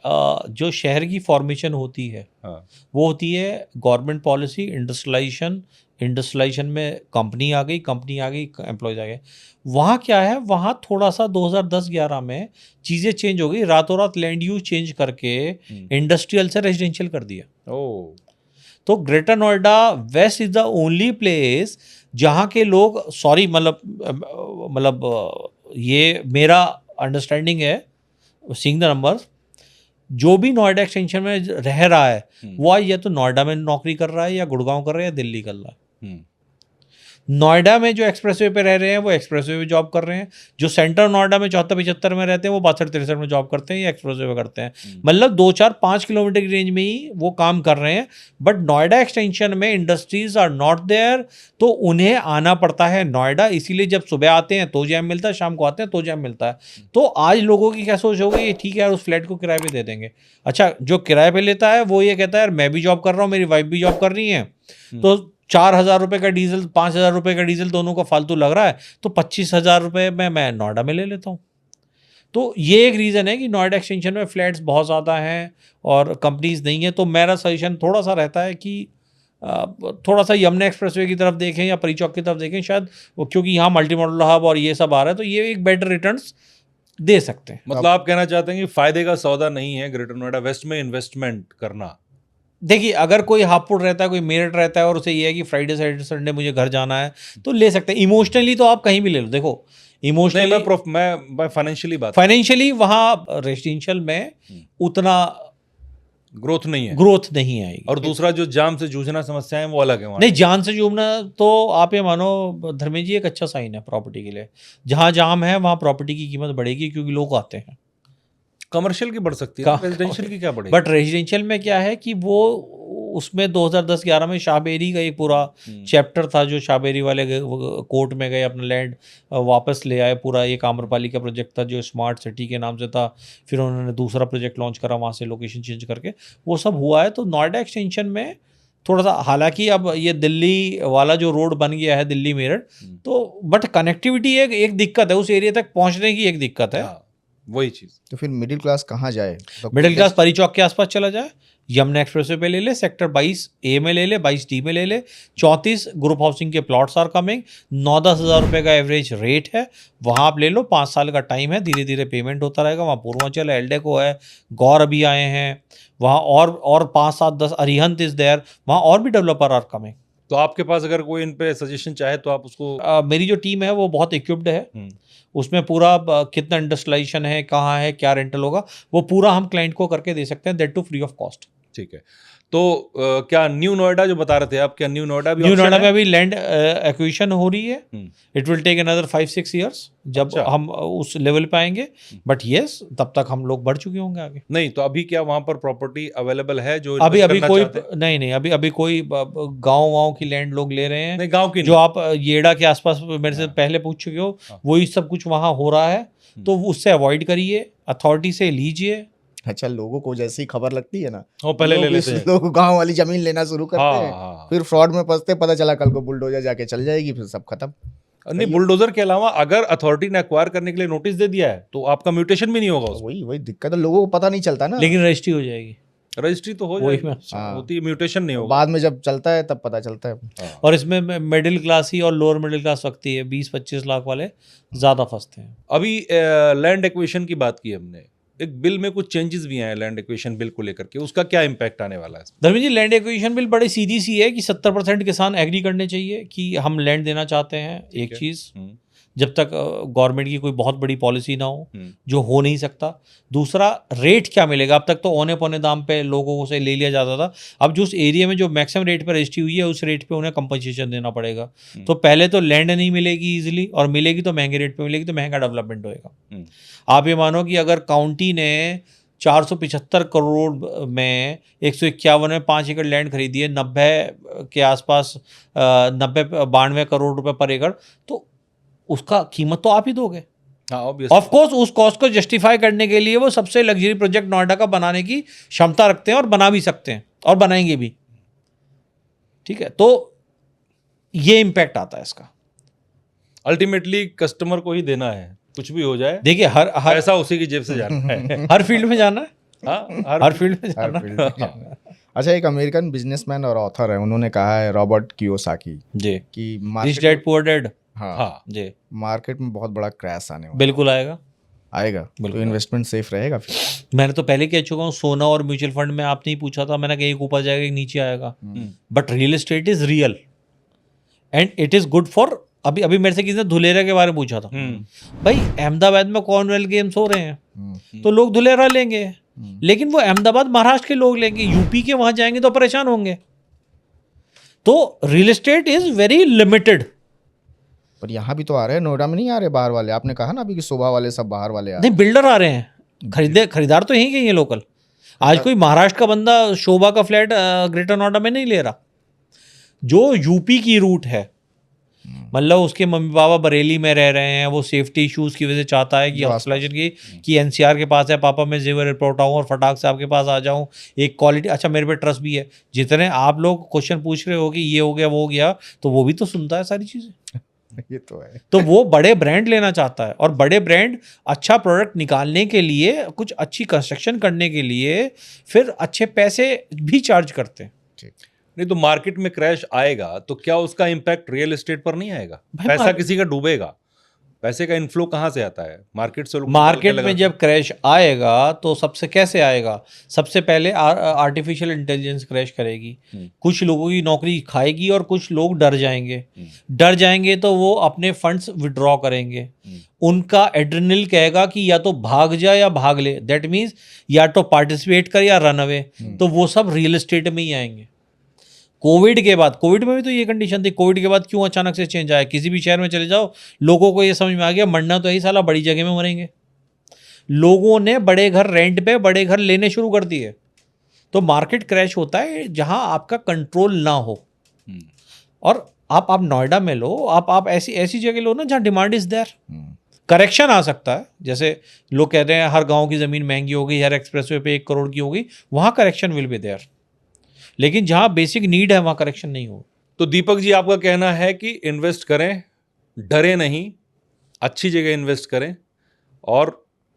A: जो शहर की फॉर्मेशन होती है,
C: हाँ,
A: वो होती है गवर्नमेंट पॉलिसी, इंडस्ट्रियलाइजेशन में कंपनी आ गई, एम्प्लॉयज आ गए। वहाँ क्या है, वहाँ थोड़ा सा 2010-11 में चीज़ें चेंज हो गई। रातों रात लैंड यूज चेंज करके इंडस्ट्रियल से रेजिडेंशियल कर दिया।
C: ओह,
A: तो Greater Noida West is the only place जहाँ के लोग, सॉरी मतलब ये मेरा अंडरस्टैंडिंग है, सीइंग द नंबर्स, जो भी नोएडा एक्सटेंशन में रह रहा है वो या तो नोएडा में नौकरी कर रहा है या गुड़गांव कर रहा है या दिल्ली कर रहा है। नोएडा में जो एक्सप्रेसवे पे रह रहे हैं वो एक्सप्रेसवे पे जॉब कर रहे हैं, जो सेंट्रल नोएडा में 74-75 में रहते हैं वो 62-63 में जॉब करते हैं या एक्सप्रेसवे पे करते हैं। मतलब 2-4-5 किलोमीटर की रेंज में ही वो काम कर रहे हैं। बट नोएडा एक्सटेंशन में इंडस्ट्रीज आर नॉट देयर, तो उन्हें आना पड़ता है नोएडा। इसीलिए जब सुबह आते हैं तो जैम मिलता है, शाम को आते हैं तो जैम मिलता है। तो आज लोगों की क्या सोच हो गई, ठीक है यार उस फ्लैट को किराए पे दे देंगे। अच्छा, जो किराए पे लेता है वो ये कहता है यार मैं भी जॉब कर रहा हूँ, मेरी वाइफ भी जॉब कर रही है, तो 4,000 रुपये का डीजल, 5,000 रुपये का डीजल दोनों को फालतू लग रहा है, तो 25,000 रुपये में मैं नोएडा में ले लेता हूँ। तो ये एक रीज़न है कि नोएडा एक्सटेंशन में फ्लैट्स बहुत ज़्यादा हैं और कंपनीज नहीं है। तो मेरा सजेशन थोड़ा सा रहता है कि थोड़ा सा यमुना एक्सप्रेसवे की तरफ देखें या परी चौक की तरफ देखें, शायद वो, क्योंकि यहाँ मल्टी मॉडल हब और ये सब आ रहा है, तो ये एक बेटर रिटर्न्स दे सकते हैं।
C: मतलब आप कहना चाहते हैं कि फायदे का सौदा नहीं है ग्रेटर नोएडा वेस्ट में इन्वेस्टमेंट करना?
A: देखिए, अगर कोई हापुड़ रहता है, कोई मेरठ रहता है और उसे ये है कि फ्राइडे सैटरडे संडे मुझे घर जाना है, तो ले सकते हैं। इमोशनली तो आप कहीं भी ले लो। देखो इमोशनली,
C: मैं फाइनेंशियली
A: फाइनेंशियली वहाँ रेजिडेंशियल में उतना
C: ग्रोथ नहीं है
A: आएगी।
C: और दूसरा जो जाम से जूझना समस्याएं वो अलग है वहाँ।
A: नहीं, जान से जूझना तो आप ये मानो धर्मेंद्र जी एक अच्छा साइन है प्रॉपर्टी के लिए। जहाँ जाम है वहाँ प्रॉपर्टी की कीमत बढ़ेगी क्योंकि लोग आते हैं।
C: कमर्शियल की बढ़ सकती है, रेजिडेंशियल की क्या बढ़ेगी?
A: बट रेजिडेंशियल में क्या है कि वो उसमें 2010-11 में शाहबेरी का एक पूरा चैप्टर था, जो शाहबेरी वाले कोर्ट में गए, अपना लैंड वापस ले आए। पूरा एक आम्रपाली का प्रोजेक्ट था जो स्मार्ट सिटी के नाम से था, फिर उन्होंने दूसरा प्रोजेक्ट लॉन्च करा वहाँ से लोकेशन चेंज करके, वो सब हुआ है। तो नोएडा एक्सटेंशन में थोड़ा सा, हालांकि अब ये दिल्ली वाला जो रोड बन गया है दिल्ली मेरठ, तो बट कनेक्टिविटी एक दिक्कत है, उस एरिया तक पहुँचने की एक दिक्कत है।
C: वही चीज़।
B: तो फिर मिडिल क्लास कहाँ जाए?
A: मिडिल क्लास परी चौक के आसपास चला जाए, यमुना एक्सप्रेसवे पे ले ले, सेक्टर 22A में ले ले, 22D में ले ले, 34 ग्रुप हाउसिंग के प्लॉट्स आर कमिंग, 9-10 हज़ार रुपये का एवरेज रेट है, वहाँ आप ले लो। 5 साल का टाइम है, धीरे धीरे पेमेंट होता रहेगा। वहाँ पूर्वांचल है, एल्डेको है, गौर अभी आए हैं वहाँ, और 5-7-10 अरिहंत इज देयर, वहाँ और भी डेवलपर आर कमिंग।
C: तो आपके पास अगर कोई इन पे सजेशन चाहे तो आप उसको
A: मेरी जो टीम है वो बहुत इक्विप्ड है, उसमें पूरा कितना इंडस्ट्रियलाइजेशन है, कहाँ है, क्या रेंटल होगा, वो पूरा हम क्लाइंट को करके दे सकते हैं, that too free of cost.
C: ठीक है। तो क्या न्यू नोएडा जो बता रहे थे आप, क्या न्यू नोएडा
A: में अभी लैंड एक्विजिशन हो रही है? It will take another 5-6 years जब हम उस लेवल पे आएंगे, बट यस तब तक हम लोग बढ़ चुके होंगे आगे।
C: नहीं तो अभी क्या वहाँ पर प्रॉपर्टी अवेलेबल है जो
A: अभी कोई नहीं, अभी कोई गाँव की लैंड लोग ले रहे हैं।
C: नहीं, गाँव की
A: जो आप येड़ा के आसपास मेरे से पहले पूछ चुके हो, वही सब कुछ वहाँ हो रहा है, तो उससे अवॉइड करिए, अथॉरिटी से लीजिए।
B: अच्छा, लोगों को जैसी खबर लगती है ना,
C: वो पहले ले लेते हैं,
B: लोग गांव वाली जमीन लेना शुरू करते हैं, फिर फ्रॉड में फंसते, पता चला कल को बुलडोजर जाके चल जाएगी, फिर सब खत्म।
C: नहीं, बुलडोजर के अलावा अगर अथॉरिटी ने एक्वायर करने के लिए नोटिस दे दिया है तो आपका म्यूटेशन भी नहीं होगा उसमें।
B: वही दिक्कत है, लोगों को पता नहीं चलता ना।
A: लेकिन रजिस्ट्री हो जाएगी,
C: रजिस्ट्री तो हो जाएगी, होती है, म्यूटेशन नहीं होगा।
B: बाद में जब चलता है तब पता चलता है।
A: और इसमें मिडिल क्लास ही और लोअर मिडिल क्लास सकती है, 20-25 लाख वाले ज़्यादा फंसते हैं।
C: अभी लैंड एक्विजिशन की बात की हमने, एक बिल में कुछ चेंजेस भी आए लैंड एक्विजिशन बिल को लेकर के, उसका क्या इम्पैक्ट आने वाला है?
A: Dharmendra ji, land acquisition bill बड़ी सीधी सी है कि 70% किसान एग्री करने चाहिए कि हम लैंड देना चाहते हैं। एक चीज़, जब तक गवर्नमेंट की कोई बहुत बड़ी पॉलिसी ना हो, जो हो नहीं सकता। दूसरा, रेट क्या मिलेगा? अब तक तो औने पौने दाम पे लोगों से ले लिया जाता था, अब जो उस एरिया में जो मैक्सिमम रेट पर रजिस्ट्री हुई है उस रेट पे उन्हें कंपनसेशन देना पड़ेगा। तो पहले तो लैंड नहीं मिलेगी इजीली, और मिलेगी तो महंगे रेट पे मिलेगी, तो महंगा डेवलपमेंट होएगा। आप ये मानो कि अगर काउंटी ने 475 करोड़ में 151 में 5 एकड़ लैंड खरीदी है, 90 के आसपास 92 करोड़ रुपए पर एकड़, तो उसका कीमत तो आप ही दोगे। ऑफ कोर्स उस कॉस्ट को जस्टिफाई करने के लिए वो सबसे लग्जरी प्रोजेक्ट नोएडा का बनाने की क्षमता रखते हैं, और बना भी सकते हैं और बनाएंगे भी। ठीक है, तो ये इम्पैक्ट आता है इसका।
C: अल्टीमेटली कस्टमर को ही देना है, कुछ भी हो जाए।
A: देखिए, हर
C: ऐसा उसी की जेब से जाना है।
A: हर फील्ड में जाना है।
C: हाँ,
A: हर फील्ड में जाना।
B: अच्छा, एक अमेरिकन बिजनेसमैन और ऑथर है, उन्होंने कहा है, रॉबर्ट कियोसाकी
A: जी,
B: कि
A: रिच डैड पुअर डैड।
B: हाँ
A: जी,
B: मार्केट में बहुत बड़ा क्रैश आने वाला।
A: बिल्कुल आएगा।
B: तो इन्वेस्टमेंट सेफ रहेगा फिर?
A: मैंने तो पहले कह चुका हूँ, सोना और म्यूचुअल फंड में आपने ही पूछा था, मैंने कहा एक ऊपर जाएगा एक नीचे आएगा, but real estate is real and it is good for. अभी मेरे से किसी ने धुलेरा के बारे में पूछा था, भाई अहमदाबाद में कॉमनवेल्थ गेम्स हो रहे हैं तो लोग धुलेरा लेंगे, लेकिन वो अहमदाबाद महाराष्ट्र के लोग लेंगे, यूपी के वहां जाएंगे तो परेशान होंगे। तो real estate is very limited
B: पर यहाँ भी तो आ रहे हैं, नोएडा में नहीं आ रहे बाहर वाले? आपने कहा ना अभी कि शोभा वाले सब बाहर वाले आ रहे
A: नहीं, बिल्डर आ रहे हैं, खरीदार तो यहीं के ही है लोकल। आज कोई महाराष्ट्र का बंदा शोभा का फ्लैट ग्रेटर नोएडा में नहीं ले रहा। जो यूपी की रूट है, मतलब उसके मम्मी पापा बरेली में रह रहे हैं, वो सेफ्टी इश्यूज की वजह से चाहता है कि हॉस्पिटलाइजेशन की कि एनसीआर के पास है, पापा मैं जेवर रिपोर्ट आऊँ और फटाक से आपके पास आ जाऊँ, एक क्वालिटी अच्छा मेरे पे ट्रस्ट भी है। जितने आप लोग क्वेश्चन पूछ रहे हो कि ये हो गया वो हो गया, तो वो भी तो सुनता है सारी चीज़ें।
B: ये तो है।
A: तो वो बड़े ब्रांड लेना चाहता है, और बड़े ब्रांड अच्छा प्रोडक्ट निकालने के लिए, कुछ अच्छी कंस्ट्रक्शन करने के लिए फिर अच्छे पैसे भी चार्ज करते हैं।
C: नहीं तो मार्केट में क्रैश आएगा तो क्या उसका इम्पैक्ट रियल एस्टेट पर नहीं आएगा? पैसा किसी का डूबेगा, पैसे का इन्फ्लो कहाँ से आता है? मार्केट से लोग
A: मार्केट में जब क्रैश आएगा तो सबसे कैसे आएगा? सबसे पहले आर्टिफिशियल इंटेलिजेंस क्रैश करेगी, कुछ लोगों की नौकरी खाएगी और कुछ लोग डर जाएंगे तो वो अपने फंड्स विड्रॉ करेंगे। उनका एड्रेनल कहेगा कि या तो भाग जा या भाग ले, दैट मीन्स या तो पार्टिसिपेट कर या रन अवे। तो वो सब रियल एस्टेट में ही आएंगे। कोविड के बाद, कोविड में भी तो ये कंडीशन थी। कोविड के बाद क्यों अचानक से चेंज आया? किसी भी शहर में चले जाओ, लोगों को ये समझ में आ गया मरना तो यही, साला बड़ी जगह में मरेंगे। लोगों ने बड़े घर रेंट पे बड़े घर लेने शुरू कर दिए। तो मार्केट क्रैश होता है जहां आपका कंट्रोल ना हो। और आप नोएडा में लो, आप ऐसी जगह लो ना जहां डिमांड इज देयर। करेक्शन आ सकता है, जैसे लोग कहते हैं हर गाँव की ज़मीन महंगी हो गई, हर एक्सप्रेसवे पे 1 करोड़ की हो गई, वहाँ करेक्शन विल बी देयर। लेकिन जहां बेसिक नीड है वहां करेक्शन नहीं हो।
C: तो दीपक जी आपका कहना है कि इन्वेस्ट करें, डरे नहीं, अच्छी जगह इन्वेस्ट करें और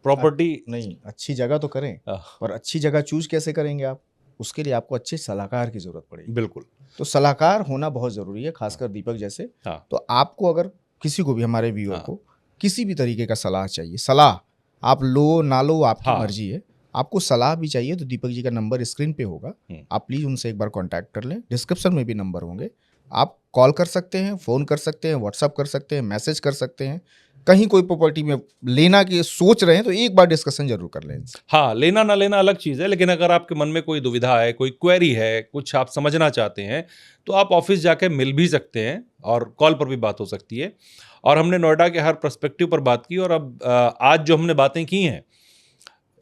C: प्रॉपर्टी
B: नहीं, अच्छी जगह तो करें, पर अच्छी जगह चूज कैसे करेंगे आप? उसके लिए आपको अच्छे सलाहकार की जरूरत पड़ेगी।
C: बिल्कुल,
B: तो सलाहकार होना बहुत जरूरी है, खासकर दीपक जैसे। तो आपको अगर किसी को भी, हमारे व्यूअर को किसी भी तरीके का सलाह चाहिए, सलाह आप लो ना लो आपकी मर्जी है, आपको सलाह भी चाहिए तो दीपक जी का नंबर स्क्रीन पे होगा, आप प्लीज़ उनसे एक बार कांटेक्ट कर लें। डिस्क्रिप्शन में भी नंबर होंगे, आप कॉल कर सकते हैं, फ़ोन कर सकते हैं, व्हाट्सअप कर सकते हैं, मैसेज कर सकते हैं। कहीं कोई प्रॉपर्टी में लेना की सोच रहे हैं तो एक बार डिस्कशन जरूर कर लें।
C: हाँ, लेना ना लेना अलग चीज़ है, लेकिन अगर आपके मन में कोई दुविधा है, कोई क्वेरी है, कुछ आप समझना चाहते हैं, तो आप ऑफिस जाके मिल भी सकते हैं और कॉल पर भी बात हो सकती है। और हमने नोएडा के हर पर्सपेक्टिव पर बात की, और अब आज जो हमने बातें की हैं,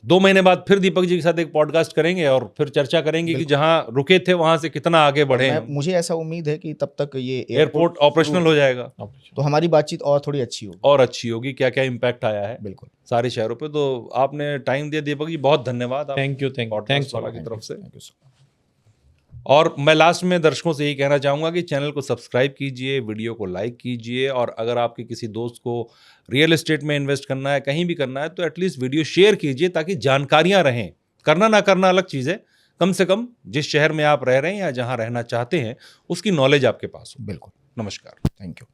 C: 2 महीने बाद फिर दीपक जी के साथ एक पॉडकास्ट करेंगे और फिर चर्चा करेंगे कि जहां रुके थे वहां से कितना आगे बढ़े हैं।
B: मुझे ऐसा उम्मीद है कि तब तक ये
C: एयरपोर्ट ऑपरेशनल हो जाएगा,
B: तो हमारी बातचीत और थोड़ी अच्छी होगी, क्या क्या इम्पैक्ट आया है बिल्कुल
C: सारे शहरों पे। तो आपने टाइम दिया दीपक जी, बहुत धन्यवाद।
A: थैंक यू
C: की तरफ से।
B: Thank you.
C: और मैं लास्ट में दर्शकों से यही कहना चाहूँगा कि चैनल को सब्सक्राइब कीजिए, वीडियो को लाइक कीजिए, और अगर आपके किसी दोस्त को रियल एस्टेट में इन्वेस्ट करना है, कहीं भी करना है, तो एटलीस्ट वीडियो शेयर कीजिए ताकि जानकारियाँ रहें। करना ना करना अलग चीज़ है, कम से कम जिस शहर में आप रह रहे हैं या जहाँ रहना चाहते हैं उसकी नॉलेज आपके पास हो।
B: बिल्कुल।
C: नमस्कार,
B: थैंक यू।